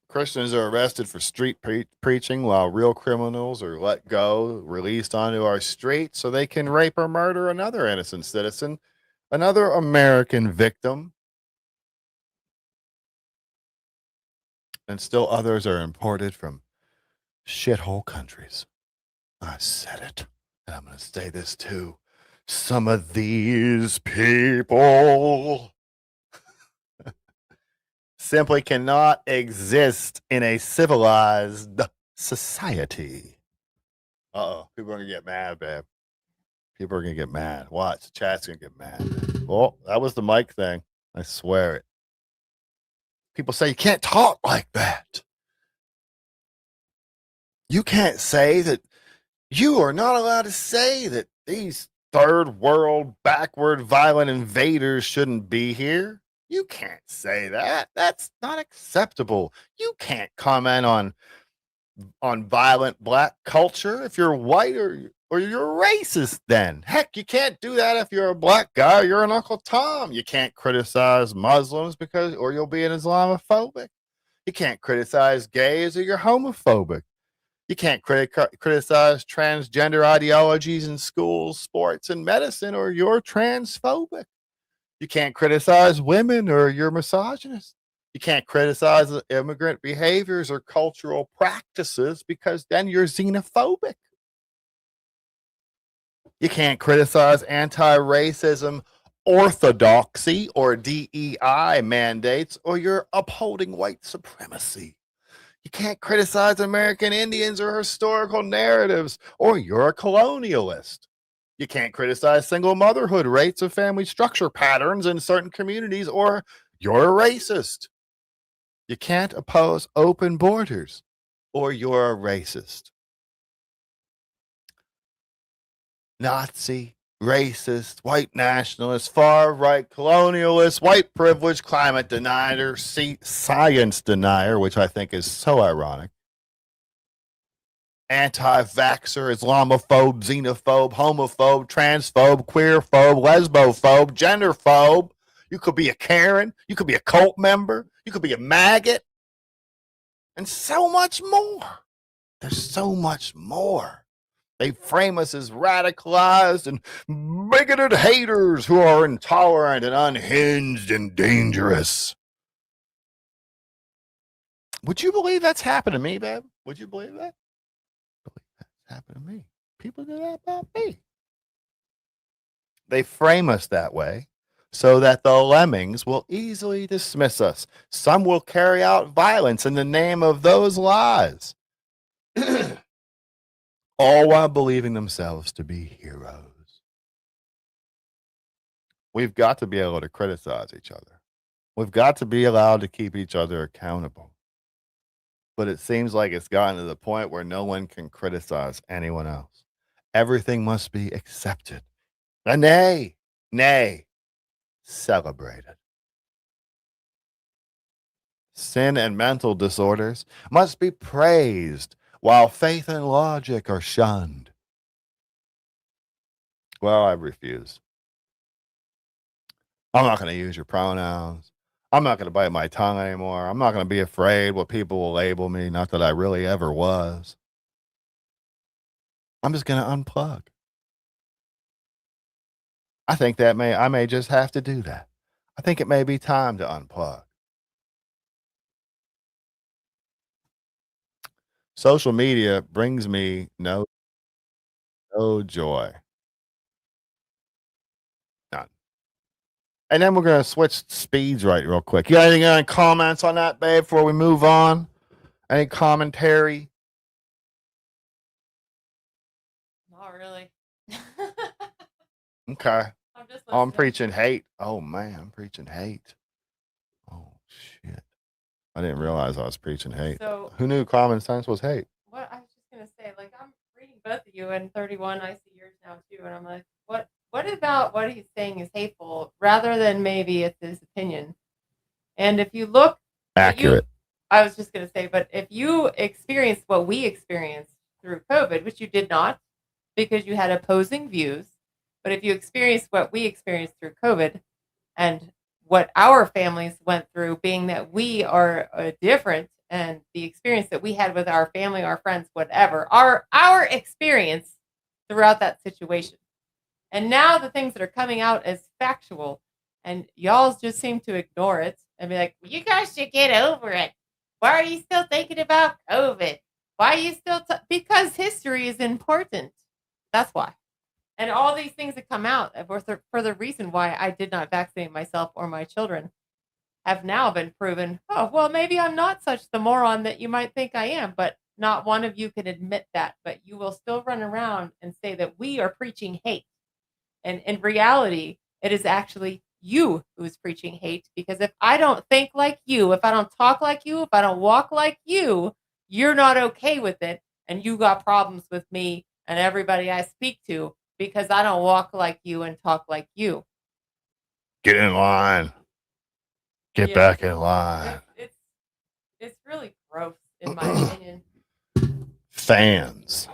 A: Christians are arrested for street preaching while real criminals are let go, released onto our streets so they can rape or murder another innocent citizen, another American victim. And still others are imported from shithole countries. I said it. And I'm going to say this too. Some of these people simply cannot exist in a civilized society. Uh-oh. People are going to get mad, babe. People are going to get mad. Watch. The chat's going to get mad. Well, that was the mic thing. I swear it. People say you can't talk like that. You can't say that. You are not allowed to say that these third world, backward, violent invaders shouldn't be here. You can't say that. That's not acceptable. You can't comment on violent black culture if you're white or you're racist. Then heck, you can't do that if you're a black guy or you're an Uncle Tom. You can't criticize Muslims or you'll be an Islamophobic. You can't criticize gays or you're homophobic. You can't criticize transgender ideologies in schools, sports, and medicine, or you're transphobic. You can't criticize women or you're misogynist. You can't criticize immigrant behaviors or cultural practices because then you're xenophobic. You can't criticize anti-racism orthodoxy or DEI mandates or you're upholding white supremacy. You can't criticize American Indians or historical narratives, or you're a colonialist. You can't criticize single motherhood rates or family structure patterns in certain communities, or you're a racist. You can't oppose open borders, or you're a racist. Nazi, racist, white nationalist, far-right colonialist, white privilege, climate denier, science denier, which I think is so ironic, anti-vaxxer, Islamophobe, xenophobe, homophobe, transphobe, queerphobe, lesbophobe, genderphobe. You could be a Karen. You could be a cult member. You could be a maggot. And so much more. There's so much more. They frame us as radicalized and bigoted haters who are intolerant and unhinged and dangerous. Would you believe that's happened to me, babe? Would you believe that? Happened to me. People do that about me. They frame us that way so that the lemmings will easily dismiss us. Some will carry out violence in the name of those lies, all while believing themselves to be heroes. We've got to be able to criticize each other. We've got to be allowed to keep each other accountable. But it seems like it's gotten to the point where no one can criticize anyone else. Everything must be accepted. And nay, celebrated. Sin and mental disorders must be praised while faith and logic are shunned. Well, I refuse. I'm not going to use your pronouns. I'm not going to bite my tongue anymore. I'm not going to be afraid what people will label me, not that I really ever was. I'm just going to unplug. I think I may just have to do that. I think it may be time to unplug. Social media brings me no joy. None. And then we're going to switch speeds real quick. You got any comments on that, babe, before we move on? Any commentary?
B: Not really.
A: Okay.
B: I'm just
A: Oh, I'm
B: listening.
A: preaching hate. Oh, man, I'm preaching hate. Oh, shit. I didn't realize I was preaching hate.
B: So
A: Who knew common sense was hate?
B: what I was just gonna say, like I'm reading both of you and 31, I see yours now too, and I'm like, what about what he's saying is hateful rather than maybe it's his opinion? And if you look
A: Accurate.
B: I was just gonna say, but if you experienced what we experienced through COVID, which you did not because you had opposing views, but if you experienced what we experienced through COVID and what our families went through, being that we are different, and the experience that we had with our family, our friends, whatever, our experience throughout that situation. And now the things that are coming out as factual, and y'all just seem to ignore it and be like, you guys should get over it. Why are you still thinking about COVID? Why are you still because history is important. That's why. And all these things that come out for the reason why I did not vaccinate myself or my children have now been proven. Oh, well, maybe I'm not such the moron that you might think I am, but not one of you can admit that. But you will still run around and say that we are preaching hate. And in reality, it is actually you who's preaching hate, because if I don't think like you, if I don't talk like you, if I don't walk like you, you're not okay with it. And you got problems with me and everybody I speak to because I don't walk like you and talk like you.
A: Get in line. Get
B: Yeah.
A: back in line.
B: It's really gross, in my opinion.
A: Fans.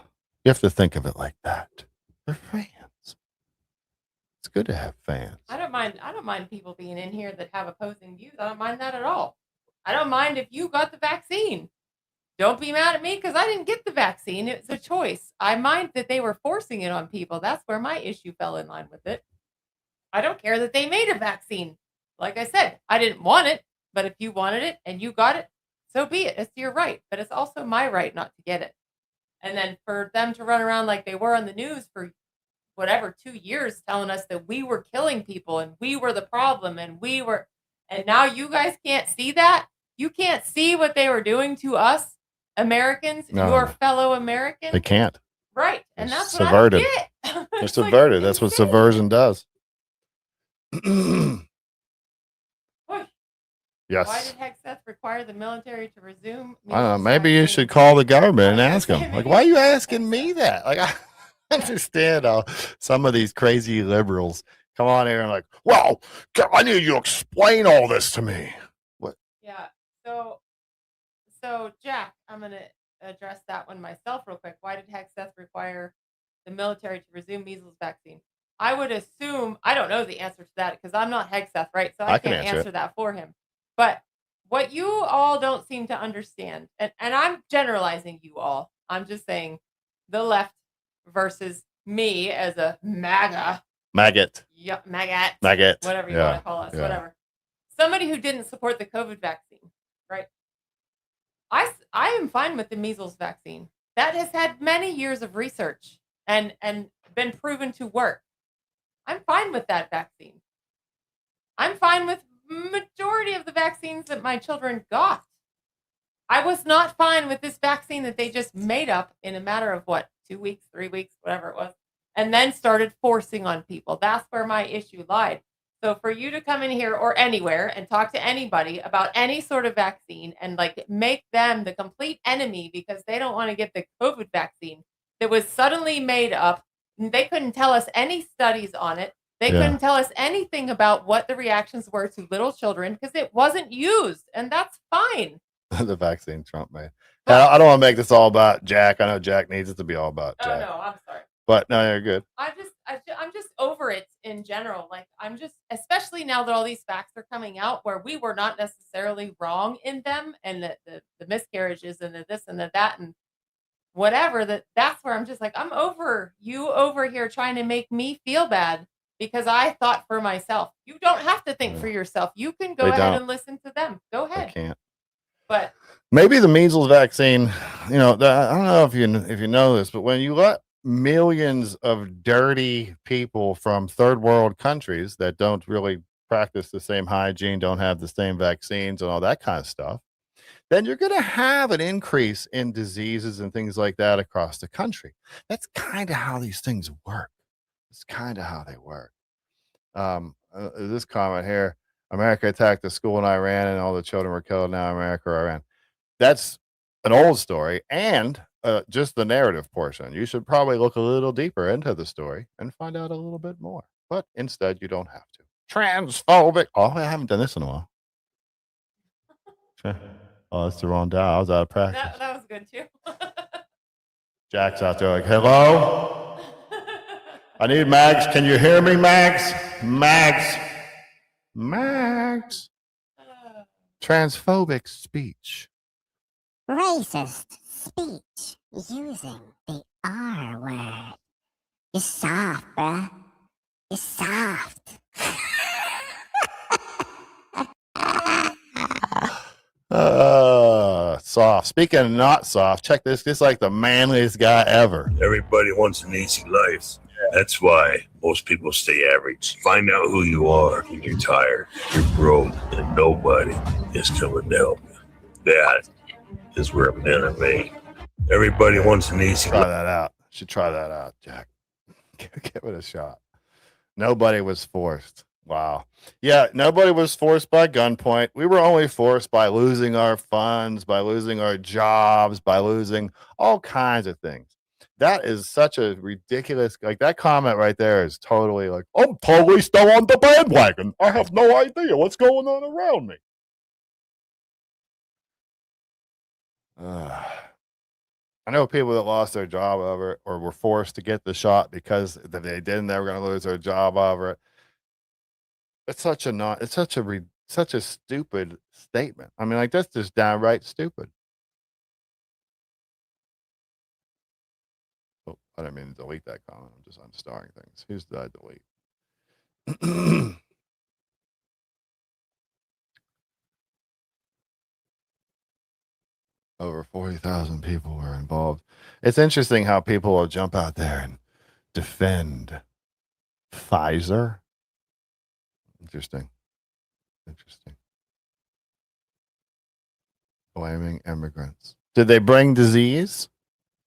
A: You have to think of it like that. They're fans. It's good to have fans.
B: I don't mind people being in here that have opposing views. I don't mind that at all. I don't mind if you got the vaccine. Don't be mad at me because I didn't get the vaccine. It's a choice. I mind that they were forcing it on people. That's where my issue fell in line with it. I don't care that they made a vaccine. Like I said, I didn't want it, but if you wanted it and you got it, so be it. It's your right, but it's also my right not to get it. And then for them to run around like they were on the news for whatever 2 years telling us that we were killing people and we were the problem and now you guys can't see that. You can't see what they were doing to us Americans,
A: No.
B: your fellow Americans.
A: They can't.
B: Right. And
A: They're
B: that's
A: subverted.
B: what I don't get.
A: They're
B: It's like
A: subverted. That's what
B: insane.
A: subversion does.
B: Push. Why
A: Yes.
B: did Hexeth require the military to resume?
A: I don't know.
B: measles
A: Maybe you
B: vaccine?
A: should call the government and
B: I was
A: ask
B: gonna
A: them.
B: say,
A: Like,
B: maybe
A: why are you
B: you should
A: asking
B: ask
A: me
B: them.
A: that? Like, I understand how some of these crazy liberals come on here and like, well, I need you to explain all this to me. What?
B: Yeah. So Jack, I'm going to address that one myself real quick. Why did Hexeth require the military to resume measles vaccine? I would assume, I don't know the answer to that because I'm not Hexeth, right? So I
A: can
B: can't
A: answer
B: answer
A: it.
B: that for him. But what you all don't seem to understand, and I'm generalizing you all, I'm just saying the left versus me as a MAGA,
A: Maggot.
B: maggot, whatever you want to call us, whatever. Somebody who didn't support the COVID vaccine, right? I am fine with the measles vaccine. That has had many years of research and been proven to work. I'm fine with that vaccine. I'm fine with majority of the vaccines that my children got. I was not fine with this vaccine that they just made up in a matter of 2 weeks, 3 weeks, whatever it was, and then started forcing on people. That's where my issue lied. So for you to come in here or anywhere and talk to anybody about any sort of vaccine and like make them the complete enemy because they don't want to get the COVID vaccine that was suddenly made up. They couldn't tell us any studies on it. They couldn't tell us anything about what the reactions were to little children because it wasn't used. And that's fine.
A: The vaccine Trump made. I don't want to make this all about Jack. I know Jack needs it to be all about Jack.
B: Oh, no, I'm sorry.
A: But no, you're good.
B: I'm just over it in general. Like I'm just, especially now that all these facts are coming out where we were not necessarily wrong in them and the miscarriages and the this and the that and whatever, that's where I'm just like, I'm over you over here trying to make me feel bad because I thought for myself. You don't have to think for yourself. You can go ahead and listen to them. Go ahead.
A: I can't.
B: But
A: maybe the measles vaccine, I don't know if you know this, but when you let millions of dirty people from third world countries that don't really practice the same hygiene, don't have the same vaccines and all that kind of stuff, then you're going to have an increase in diseases and things like that across the country. That's kind of how these things work. It's kind of how they work. This comment here, America attacked the school in Iran and all the children were killed. Now America or Iran. That's an old story and just the narrative portion. You should probably look a little deeper into the story and find out a little bit more. But instead, you don't have to. Transphobic. Oh, I haven't done this in a while. Oh, that's the wrong dial. I was out of practice.
B: that was good too.
A: Jack's out there like, hello? I need Max. Can you hear me, Max? Max. Transphobic speech.
D: Racist speech using the R word. You're soft, bruh. You're soft.
A: Soft. Speaking of not soft, check this. This is like the manliest guy ever.
E: Everybody wants an easy life. That's why most people stay average. Find out who you are when you're tired, you're broke, and nobody is coming to help you. That is where men are made. Everybody wants an easy
A: Try
E: life.
A: that out. Should try that out, Jack. Give it a shot. Nobody was forced. Wow. Yeah, nobody was forced by gunpoint. We were only forced by losing our funds, by losing our jobs, by losing all kinds of things. That is such a ridiculous, like that comment right there is totally like, I'm totally still on the bandwagon. I have no idea what's going on around me. I know people that lost their job over it or were forced to get the shot because if they didn't, they were going to lose their job over it. It's such a stupid statement. I mean, like that's just downright stupid. Oh, I didn't mean to delete that comment. I'm just unstarring things. Who's did I delete? Over 40,000 people were involved. It's interesting how people will jump out there and defend Pfizer. Interesting. Blaming immigrants. Did they bring disease?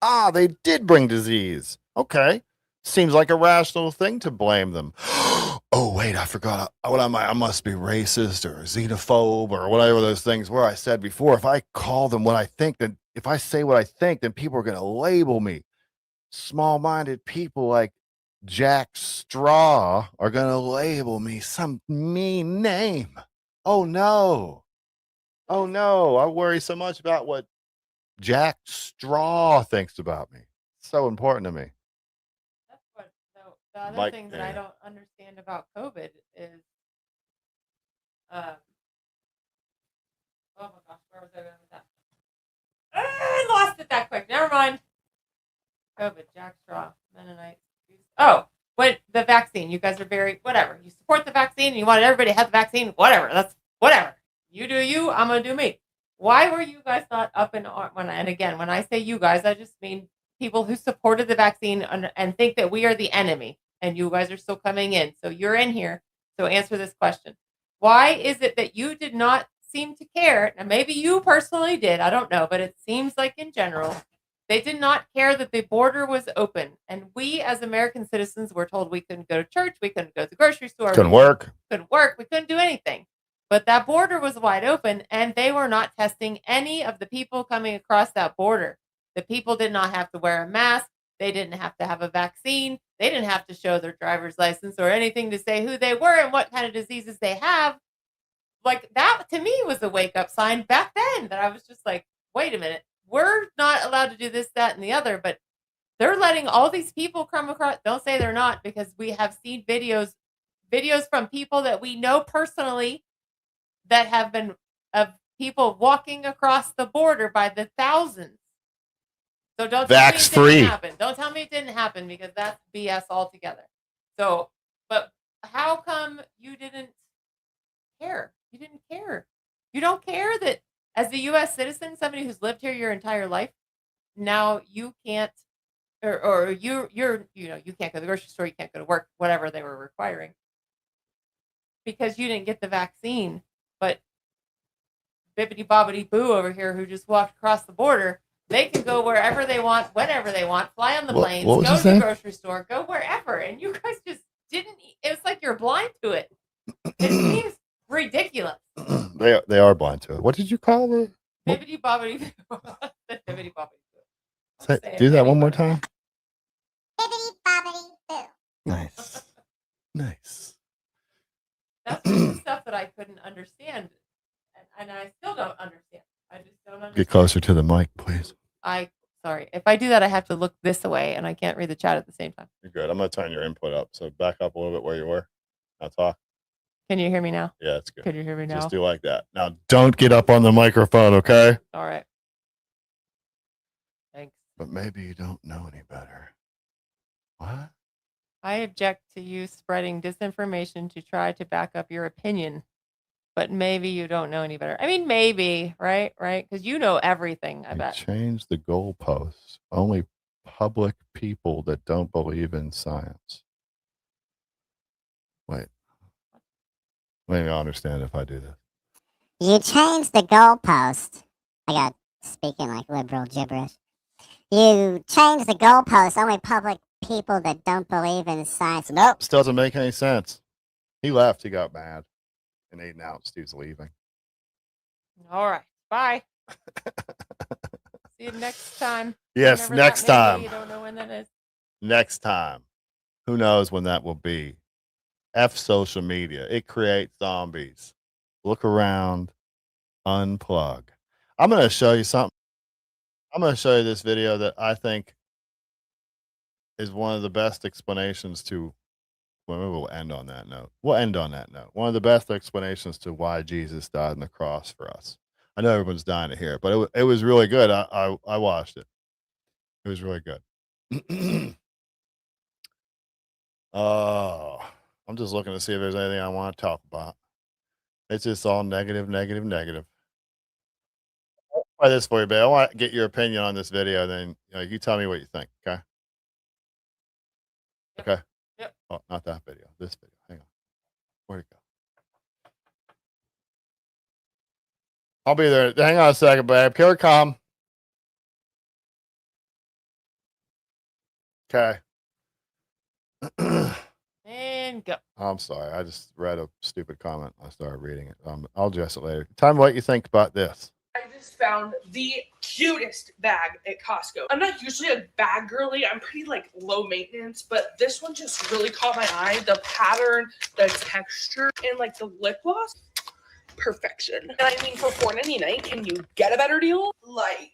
A: Ah, they did bring disease. Okay. Seems like a rational thing to blame them. Oh, wait, I forgot. What am I? I must be racist or xenophobe or whatever those things were I said before. If I call them what I think, then if I say what I think, then people are going to label me. Small-minded people like Jack Straw are going to label me some mean name. Oh, no. Oh, no. I worry so much about what Jack Straw thinks about me. It's so important to me.
B: That's what. So the other
A: Mike,
B: thing that I don't understand about COVID is, oh my gosh, where was I going with that? I lost it that quick. Never mind. COVID, Jack Straw, Mennonite. Oh, when the vaccine, you guys are very whatever. You support the vaccine and you want everybody to have the vaccine. Whatever. That's whatever. You do you. I'm gonna do me. Why were you guys not up in arms? And again, when I say you guys, I just mean people who supported the vaccine and think that we are the enemy, and you guys are still coming in. So you're in here. So answer this question: why is it that you did not seem to care? Now, maybe you personally did. I don't know, but it seems like in general. They did not care that the border was open. And we, as American citizens, were told we couldn't go to church, we couldn't go to the grocery store.
A: Couldn't work.
B: We couldn't do anything. But that border was wide open, and they were not testing any of the people coming across that border. The people did not have to wear a mask. They didn't have to have a vaccine. They didn't have to show their driver's license or anything to say who they were and what kind of diseases they have. Like that, to me, was a wake-up sign back then that I was just like, wait a minute. We're not allowed to do this, that, and the other, but they're letting all these people come across. Don't say they're not, because we have seen videos from people that we know personally that have been of people walking across the border by the thousands. So don't tell me it didn't happen. Don't tell me it didn't happen, because that's BS altogether. So, but how come you didn't care? You didn't care. You don't care that as a U.S. citizen, somebody who's lived here your entire life, now you can't, or you can't go to the grocery store, you can't go to work, whatever they were requiring, because you didn't get the vaccine. But bibbity bobbity boo over here, who just walked across the border, they can go wherever they want, whenever they want, fly on the planes, go to the grocery store, go wherever, and you guys just didn't. It was like you're blind to it. It seems ridiculous.
A: They are blind to it. What did you call it?
B: Bibbity bobbity boo. Bibbity bobbity
A: boo. Do that one more time.
D: Bibbidi bobbidi boo.
A: Nice. Nice.
B: That's just the stuff that I couldn't understand, and I still don't understand. I just don't understand.
A: Get closer to the mic, please.
B: Sorry. If I do that, I have to look this away, and I can't read the chat at the same time.
A: You're good. I'm going to turn your input up. So back up a little bit where you were. Now talk.
B: Can you hear me now?
A: Yeah, it's good.
B: Can you hear me now?
A: Just do like that. Now, don't get up on the microphone, okay?
B: All right. Thanks.
A: But maybe you don't know any better. What?
B: I object to you spreading disinformation to try to back up your opinion. but maybe you don't know any better. I mean, maybe, right? Right? Because you know everything, I
A: You
B: bet.
A: changed the goalposts. Only public people that don't believe in science. Wait. Maybe I'll understand if I do this.
D: You changed the goalpost. I got speaking like liberal gibberish. You changed the goalpost. Only public people that don't believe in science. Nope.
A: This doesn't make any sense. He left. He got mad. And they announced he was leaving.
B: All right. Bye. See you next time.
A: Yes,
B: Whenever
A: next
B: that may
A: time.
B: be. You don't know when that is.
A: Next time. Who knows when that will be? F social media. It creates zombies. Look around. Unplug. I'm going to show you something. I'm going to show you this video that I think is one of the best explanations to. Well, maybe we'll end on that note. We'll end on that note. One of the best explanations to why Jesus died on the cross for us. I know everyone's dying to hear it, but it was really good. I watched it. It was really good. Oh, I'm just looking to see if there's anything I want to talk about. It's just all negative, negative, negative. I'll try this for you, babe. I want to get your opinion on this video. Then you tell me what you think. Okay.
B: Yep.
A: Okay.
B: Yep.
A: Oh, not that video. This video. Hang on. Where'd it go? I'll be there. Hang on a second, babe. Here it come. Okay.
B: And go.
A: I'm sorry. I just read a stupid comment. I started reading it. I'll address it later. Tell me what you think about this.
F: I just found the cutest bag at Costco. I'm not usually a bag girly. I'm pretty like low maintenance, but this one just really caught my eye. The pattern, the texture, and like the lip gloss, perfection. And I mean, for $4.99, can you get a better deal? Like,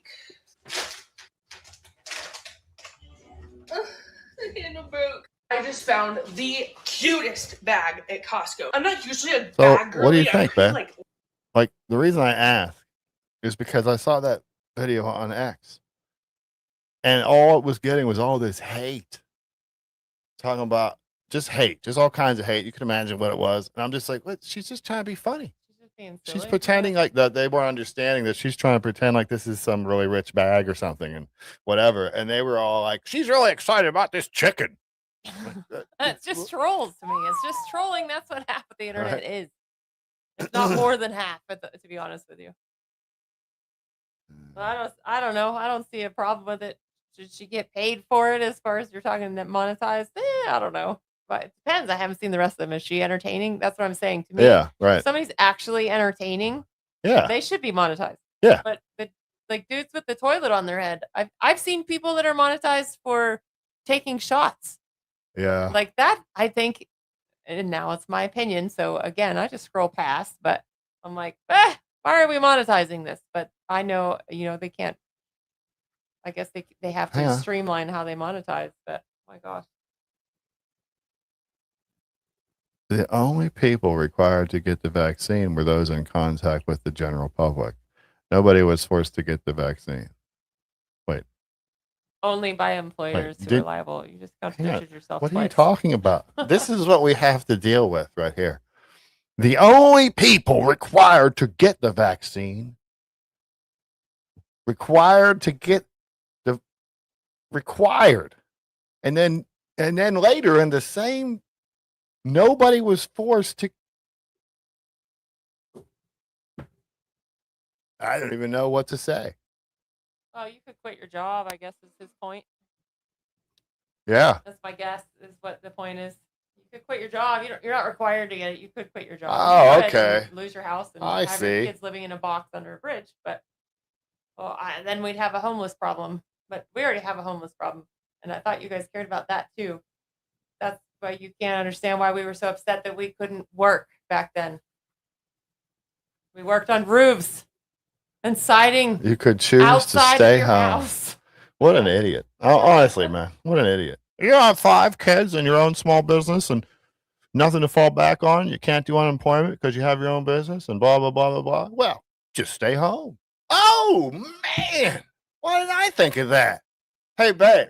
F: in a book. I just found the cutest bag at Costco. I'm not usually a
A: So,
F: bag girly.
A: what do you
F: I'm
A: think,
F: pretty,
A: man? Like, the reason I asked is because I saw that video on X, and all it was getting was all this hate, talking about just hate, just all kinds of hate. You can imagine what it was, and I'm just like, what? She's just trying to be funny.
B: She's just being
A: She's
B: silly.
A: pretending like that they weren't understanding that she's trying to pretend like this is some really rich bag or something and whatever. And they were all like, she's really excited about this chicken.
B: It's just trolls to me. It's just trolling. That's what half of the internet
A: Right.
B: is. It's not more than half, to be honest with you. Well, I don't know. I don't see a problem with it. Should she get paid for it as far as you're talking that monetized? I don't know. But it depends. I haven't seen the rest of them. Is she entertaining? That's what I'm saying. To me,
A: Yeah, right.
B: if somebody's actually entertaining,
A: Yeah.
B: they should be monetized.
A: Yeah.
B: But like dudes with the toilet on their head, I've seen people that are monetized for taking shots.
A: Yeah.
B: Like that, I think, and now it's my opinion. So again, I just scroll past, but I'm like, why are we monetizing this? But I know, they can't. I guess they have to
A: Hang on.
B: streamline how they monetize. But oh my gosh,
A: The only people required to get the vaccine were those in contact with the general public. Nobody was forced to get the vaccine. Wait,
B: only by employers who are
A: did-
B: liable. You just
A: hang on.
B: contradicted yourself.
A: What are you
B: twice.
A: talking about? This is what we have to deal with right here. The only people required to get the vaccine, required, and then later in the same, nobody was forced to. I don't even know what to say.
B: Oh, you could quit your job, I guess is his point.
A: Yeah.
B: That's my guess, is what the point is. You could quit your job. You're not required to get it. You could quit your job.
A: Oh,
B: You could
A: okay.
B: lose your house and
A: I
B: have your
A: see.
B: kids living in a box under a bridge. But then we'd have a homeless problem. But we already have a homeless problem. And I thought you guys cared about that too. That's why you can't understand why we were so upset that we couldn't work back then. We worked on roofs and siding
A: You could choose to
B: outside
A: stay
B: of your
A: home.
B: house.
A: What an idiot. Oh, honestly, man. What an idiot. You have 5 kids and your own small business and nothing to fall back on. You can't do unemployment because you have your own business and blah, blah, blah, blah, blah. Well, just stay home. Oh, man. Why didn't I think of that? Hey, babe,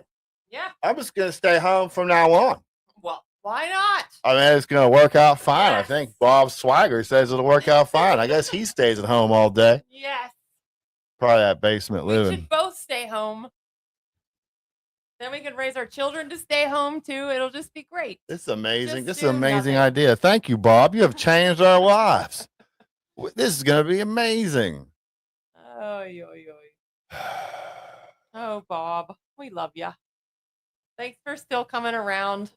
B: Yeah.
A: I'm just going to stay home from now on.
B: Well, Why not?
A: I mean, it's going to work out fine. I
B: Yes.
A: think Bob Swagger says it'll work out fine. I guess he stays at home all day.
B: Yes.
A: Probably that basement
B: We
A: living.
B: should both stay home. Then we can raise our children to stay home too. It'll just be great.
A: This is amazing.
B: Just
A: This is an
B: do
A: amazing
B: nothing.
A: idea. Thank you, Bob. You have changed our lives. This is going to be amazing.
B: Oh, yo, yo. Oh, Bob, we love you. Thanks for still coming around.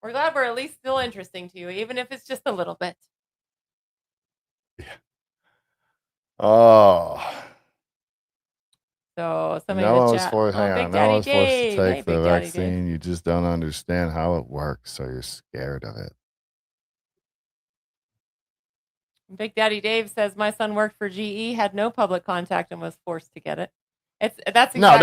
B: We're glad we're at least still interesting to you, even if it's just a little bit.
A: Oh.
B: So somebody
A: No
B: in
A: one
B: the
A: was
B: chat.
A: forced. Hang
B: Big
A: on. No one
B: Daddy
A: was forced to
B: Dave.
A: take
B: Hey,
A: the
B: Big Daddy Dave.
A: vaccine. You just don't understand how it works, so you're scared of it.
B: Big Daddy Dave says my son worked for GE, had no public contact, and was forced to get it. That's exactly
A: No.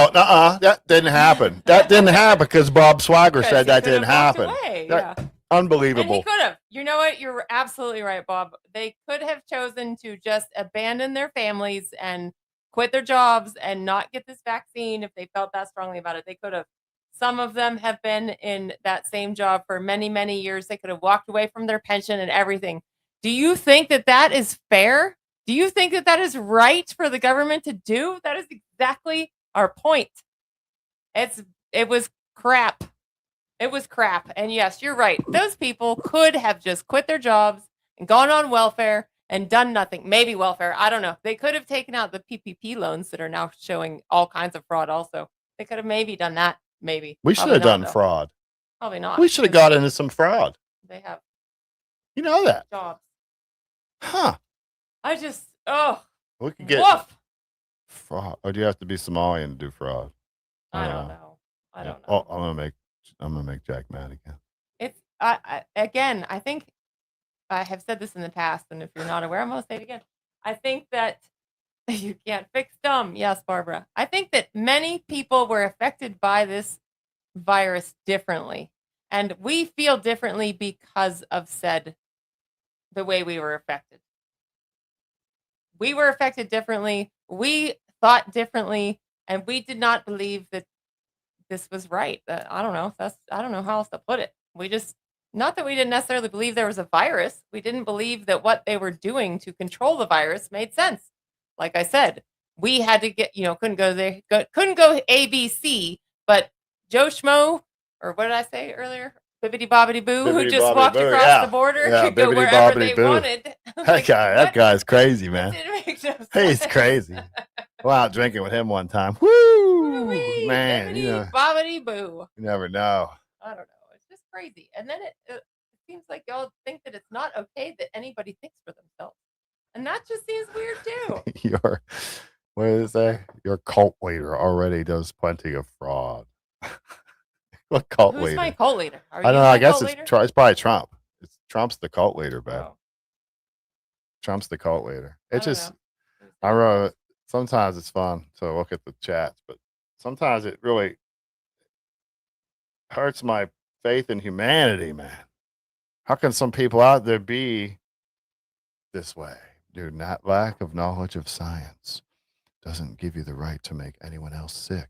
A: That didn't happen. That didn't happen because Bob Swagger
B: Because
A: said
B: he
A: that
B: could have
A: didn't
B: walked
A: happen.
B: away,
A: That-
B: yeah. And
A: Unbelievable.
B: he could have. You know what? You're absolutely right, Bob. They could have chosen to just abandon their families and quit their jobs and not get this vaccine if they felt that strongly about it. They could have. Some of them have been in that same job for many, many years. They could have walked away from their pension and everything. Do you think that that is fair? Do you think that that is right for the government to do? That is exactly our point. It was crap. It was crap. And yes, you're right. Those people could have just quit their jobs and gone on welfare and done nothing. Maybe welfare. I don't know. They could have taken out the PPP loans that are now showing all kinds of fraud also. They could have maybe done that. Maybe.
A: We should
B: Probably
A: have
B: not,
A: done
B: though.
A: fraud.
B: Probably not.
A: We should have
B: because
A: got into some fraud.
B: They have
A: You know that.
B: jobs.
A: Huh.
B: We could
A: get
B: woof.
A: fraud. Or do you have to be Somalian to do fraud?
B: I don't know. I don't know.
A: Oh, I'm gonna make Jack mad again.
B: It's again, I think I have said this in the past, and if you're not aware, I'm gonna say it again. I think that you can't fix dumb. Yes, Barbara. I think that many people were affected by this virus differently, and we feel differently because of the way we were affected. We were affected differently. We thought differently, and we did not believe that this was right. I don't know. I don't know how else to put it. We just, not that we didn't necessarily believe there was a virus. We didn't believe that what they were doing to control the virus made sense. Like I said, we had to get, couldn't go there, couldn't go ABC, but Joe Schmo, or what did I say earlier? Bibbidi Bobbidi Boo, who just walked
A: Bibbidi-bobbidi-boo,
B: across
A: yeah.
B: the border,
A: Yeah,
B: could go
A: Bibbidi
B: wherever
A: Bobbidi
B: they
A: Boo.
B: wanted.
A: That guy's crazy, man.
B: Didn't make no sense.
A: He's crazy. Well, out drinking with him one time. Woo!
B: Woo-wee,
A: Man,
B: bibbidi bobbidi boo.
A: you never know.
B: I don't know. It's just crazy. And then it seems like y'all think that it's not okay that anybody thinks for themselves. And that just seems weird too.
A: What did it say? Your cult leader already does plenty of fraud. What cult
B: Who's
A: leader?
B: my cult leader? Are
A: I don't
B: you
A: know.
B: my
A: I guess
B: cult
A: it's,
B: leader?
A: it's probably Trump. Trump's the cult leader, man.
B: Oh,
A: Trump's the cult leader.
B: I
A: It's
B: don't
A: just,
B: know.
A: I wrote, sometimes it's fun to look at the chats, but sometimes it really hurts my faith in humanity, man. How can some people out there be this way? Dude, not lack of knowledge of science doesn't give you the right to make anyone else sick.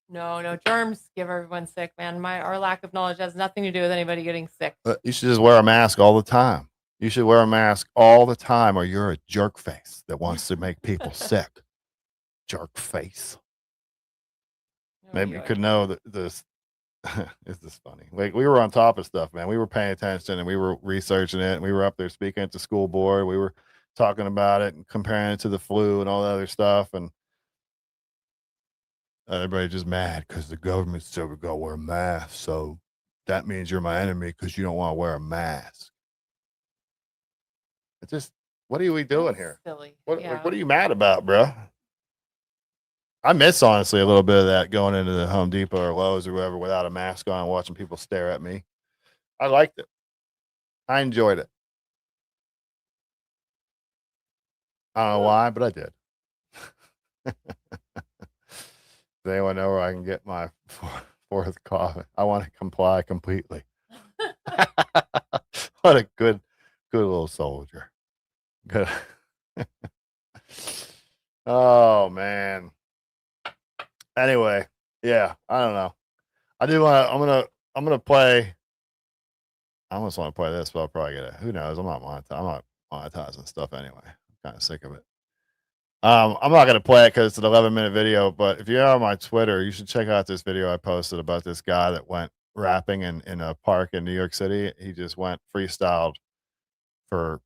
B: No, germs give everyone sick, man. Our lack of knowledge has nothing to do with anybody getting sick.
A: You should just wear a mask all the time. You should wear a mask all the time, or you're a jerk face that wants to make people sick. Jerk face. Maybe you could know that this. Is this funny? Like, we were on top of stuff, man. We were paying attention and we were researching it, and we were up there speaking at the school board. We were talking about it and comparing it to the flu and all that other stuff. And everybody just mad because the government said we gotta wear a mask. So that means you're my enemy because you don't want to wear a mask. It's just, what are we doing
B: That's
A: here?
B: silly.
A: What
B: Yeah.
A: are you mad about, bro? I miss, honestly, a little bit of that, going into the Home Depot or Lowe's or whatever without a mask on, watching people stare at me. I liked it. I enjoyed it. I don't know why, but I did. Does anyone know where I can get my fourth coffee? I want to comply completely. What a good little soldier. Good. Oh, man. Anyway, yeah, I don't know. I'm I'm gonna play. I almost want to play this, but I'll probably get it. Who knows? I'm not monetizing stuff anyway. I'm kind of sick of it. I'm not gonna play it because it's an 11-minute video. But if you're on my Twitter, you should check out this video I posted about this guy that went rapping in a park in New York City. He just went freestyled for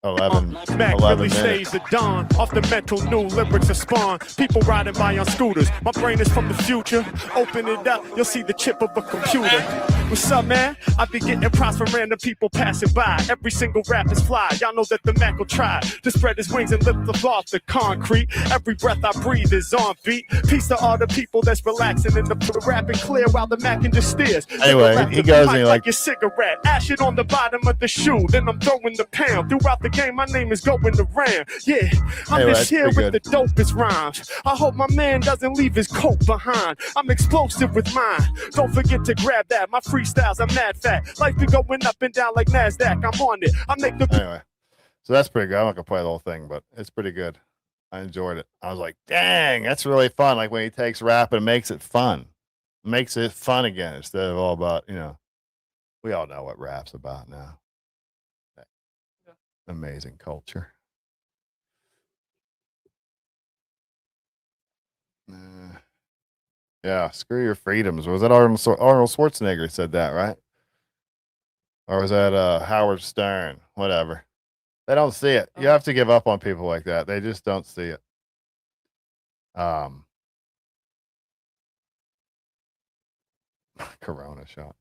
A: 11
G: Mac
A: 11
G: really
A: minutes.
G: stays at dawn. Off the mental, new lyrics are spawn. People riding by on scooters. My brain is from the future. Open it up, you'll see the chip of a computer. What's up, man? I be getting props from random people passing by. Every single rap is fly. Y'all know that the Mac will try to spread his wings and lift off the concrete. Every breath I breathe is on beat. Peace to all the people that's relaxing in the rapping clear while the Mac can just steers.
A: Anyway, he goes and he like
G: your cigarette. Ash it on the bottom of the shoe. Then I'm throwing the pound. Throughout the game, my name is going around. Yeah, I'm
A: Anyway,
G: just here
A: that's
G: with
A: pretty
G: the dopest rhymes. I hope my man doesn't leave his coat behind. I'm explosive with mine. Don't forget to grab that. My freestyles are mad fat. Life be going up and down like NASDAQ. I'm on it. I make the
A: anyway. So that's pretty good. I'm not gonna play the whole thing, but it's pretty good. I enjoyed it. I was like, dang, that's really fun. Like when he takes rap and makes it fun. Makes it fun again instead of all about, we all know what rap's about now. Amazing culture. Yeah, screw your freedoms. Was that Arnold Schwarzenegger said that, right? Or was that Howard Stern? Whatever. They don't see it. You have to give up on people like that. They just don't see it. Corona shot.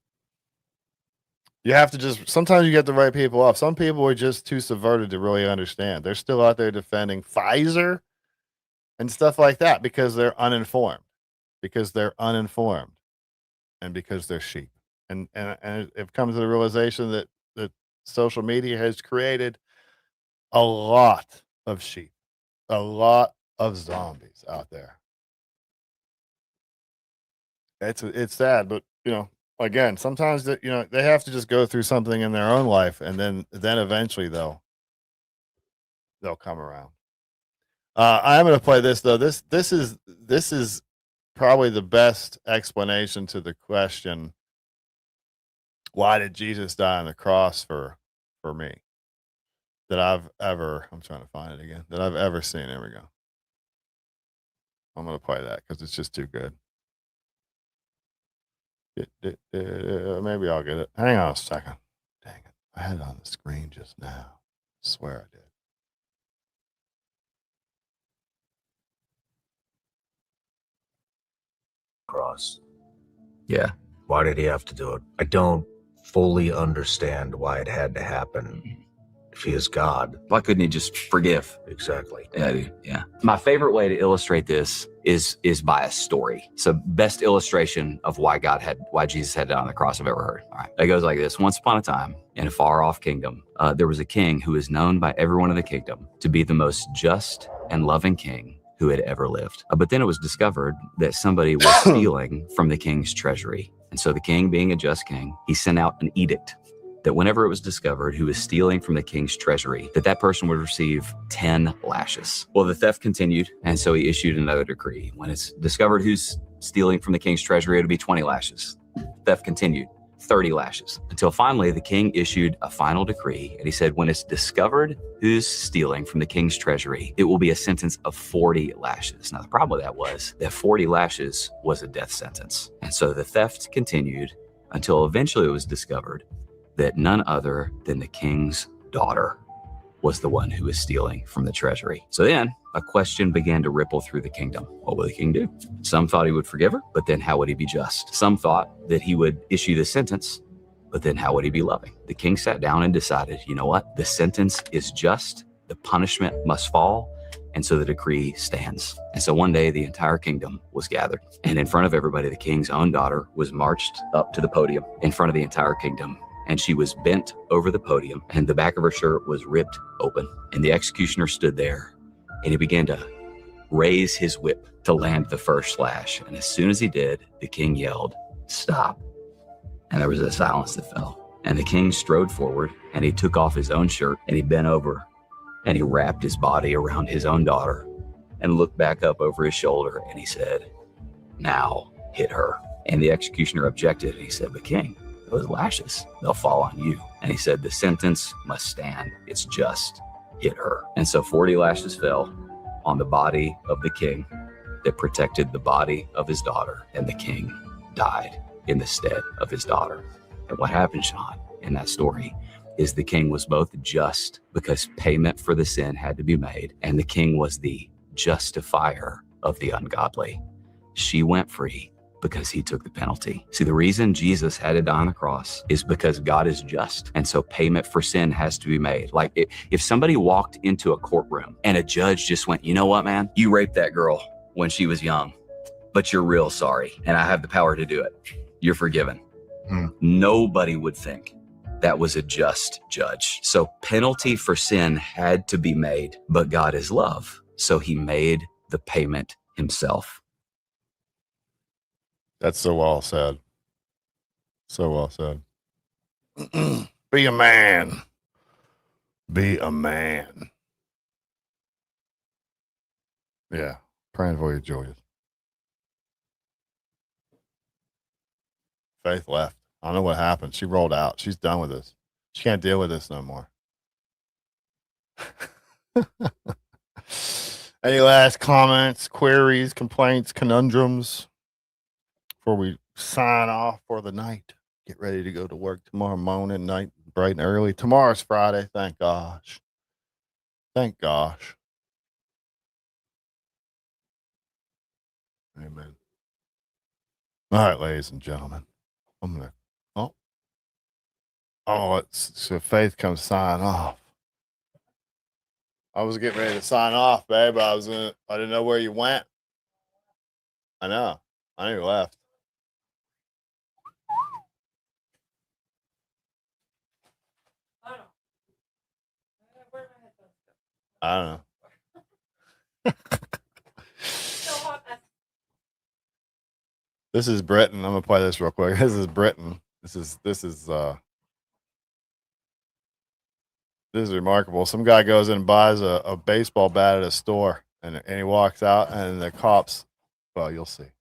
A: You have to sometimes you get the right people off. Some people are just too subverted to really understand. They're still out there defending Pfizer and stuff like that because they're uninformed. And because they're sheep. And it comes to the realization that social media has created a lot of sheep, a lot of zombies out there. It's sad, but again, sometimes that they have to just go through something in their own life, and then eventually they'll come around. I am going to play this though. This is probably the best explanation to the question, why did Jesus die on the cross for me, that I've ever, I'm trying to find it again, that I've ever seen. There we go. I'm going to play that because it's just too good. Maybe I'll get it. Hang on a second. Dang it. I had it on the screen just now. I swear I did.
H: Cross.
I: Yeah.
H: Why did he have to do it? I don't fully understand why it had to happen. If he is God.
I: Why couldn't he just forgive?
H: Exactly.
I: Yeah. My favorite way to illustrate this is by a story. So best illustration of why Jesus had it on the cross I've ever heard. All right. It goes like this. Once upon a time, in a far off kingdom, there was a king who was known by everyone in the kingdom to be the most just and loving king who had ever lived. But then it was discovered that somebody was stealing from the king's treasury. And so the king, being a just king, he sent out an edict that whenever it was discovered who was stealing from the king's treasury, that person would receive 10 lashes. Well, the theft continued, and so he issued another decree. When it's discovered who's stealing from the king's treasury, it'll be 20 lashes. Theft continued, 30 lashes, until finally the king issued a final decree, and he said, when it's discovered who's stealing from the king's treasury, it will be a sentence of 40 lashes. Now, the problem with that was that 40 lashes was a death sentence. And so the theft continued until eventually it was discovered that none other than the king's daughter was the one who was stealing from the treasury. So then a question began to ripple through the kingdom. What will the king do? Some thought he would forgive her, but then how would he be just? Some thought that he would issue the sentence, but then how would he be loving? The king sat down and decided, you know what? The sentence is just, the punishment must fall, and so the decree stands. And so one day the entire kingdom was gathered, and in front of everybody, the king's own daughter was marched up to the podium in front of the entire kingdom. And she was bent over the podium, and the back of her shirt was ripped open. And the executioner stood there, and he began to raise his whip to land the first slash. And as soon as he did, the king yelled, "Stop." And there was a silence that fell. And the king strode forward, and he took off his own shirt, and he bent over, and he wrapped his body around his own daughter, and looked back up over his shoulder, and he said, "Now hit her." And the executioner objected. He said, but king, those lashes, they'll fall on you. And he said, the sentence must stand. It's just. Hit her. And so 40 lashes fell on the body of the king that protected the body of his daughter. And the king died in the stead of his daughter. And what happened, Sean, in that story is the king was both just because payment for the sin had to be made, and the king was the justifier of the ungodly. She went free because he took the penalty. See, the reason Jesus had to die on the cross is because God is just. And so payment for sin has to be made. Like if somebody walked into a courtroom and a judge just went, you know what, man, you raped that girl when she was young, but you're real sorry. And I have the power to do it. You're forgiven. Nobody would think that was a just judge. So penalty for sin had to be made, but God is love. So he made the payment himself.
A: That's so well said. So well said. Be a man. Be a man. Yeah. Praying for you, Julius. Faith left. I don't know what happened. She rolled out. She's done with this. She can't deal with this no more. Any last comments, queries, complaints, conundrums before we sign off for the night? Get ready to go to work tomorrow morning, night, bright and early. Tomorrow's Friday. Thank gosh. Thank gosh. Amen. All right, ladies and gentlemen. I'm gonna. So Faith comes sign off. I was getting ready to sign off, babe. I didn't know where you went. I know. I knew you left. I don't know. This is Britain. I'm gonna play this real quick. This is Britain. This is remarkable. Some guy goes in and buys a baseball bat at a store, and he walks out, and the cops. Well, you'll see.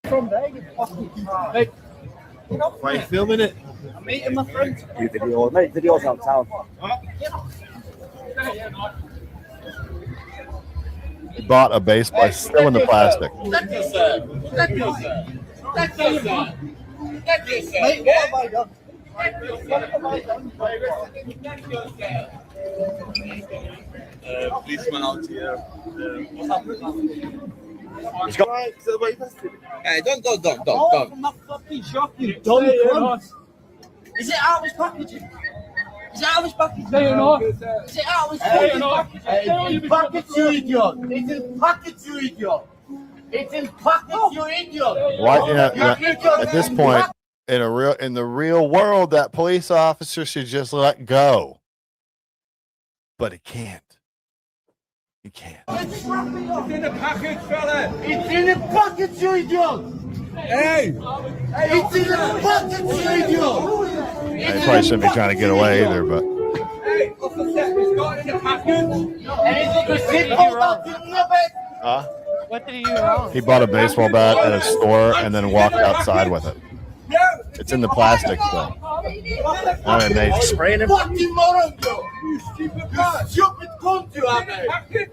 J: From there, you fucking hey. Why are you filming it? I'm meeting my friends. Mate, videos out of town.
A: He bought a baseball. It's still in the plastic.
J: Mate, what have I done? Policeman out here. What's happening? Hey, don't. From that fucking shop, you dumb cunt. Is it out of his packaging? Is it out of his packaging? No, you're not. Is it out of his packaging? It's in package, you idiot. It's in package, you idiot. It's in package, you idiot.
A: Why? At this point, in the real world, that police officer should just let go, but he can't. He can't.
J: It's in the package, fella. It's in the package, you idiot. Hey, it's in the package, you idiot.
A: He probably shouldn't be trying to get away either, but.
J: Hey, it's got in the package. And it's in the
B: What did he do wrong?
A: He bought a baseball bat at a store and then walked outside with it. It's in the plastic still. And they spraying him.
J: Fucking moron, you stupid cunt, you have it.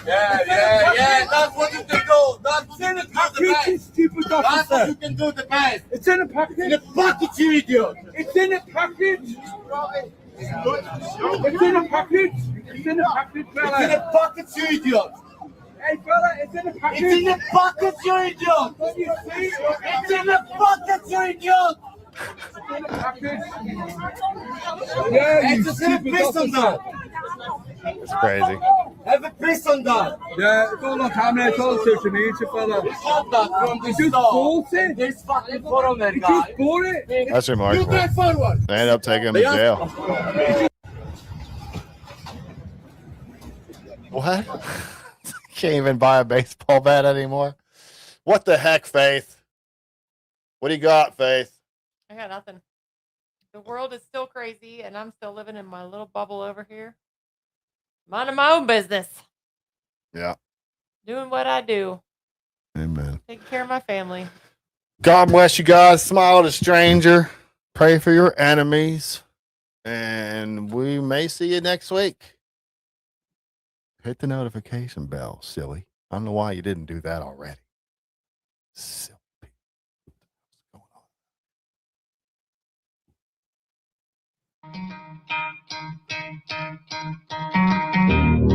J: Yeah, that's what you can do. That's in the package, stupid. That's what you can do the best. It's in the package. In the package, you idiot. It's in the package. It's in the package. It's in the package, fella. It's in the package, you idiot. Hey, fella, it's in the package. It's in the package, you idiot. Don't you see? It's in the package, you idiot. It's in the package. Yeah, you stupid bastard.
A: It's crazy.
J: Have a piss on that. Yeah, it's all on camera. It's all social media, fella. It's not that from the store. Bought it? This fucking foreigner guy. You just bought it?
A: That's remarkable.
J: You go forward.
A: They ended up taking him to jail. What? Can't even buy a baseball bat anymore. What the heck, Faith? What do you got, Faith?
B: I got nothing. The world is still crazy, and I'm still living in my little bubble over here. Minding my own business.
A: Yeah.
B: Doing what I do.
A: Amen.
B: Taking care of my family.
A: God bless you guys. Smile at a stranger. Pray for your enemies. And we may see you next week. Hit the notification bell, silly. I don't know why you didn't do that already. Silly. What's going on?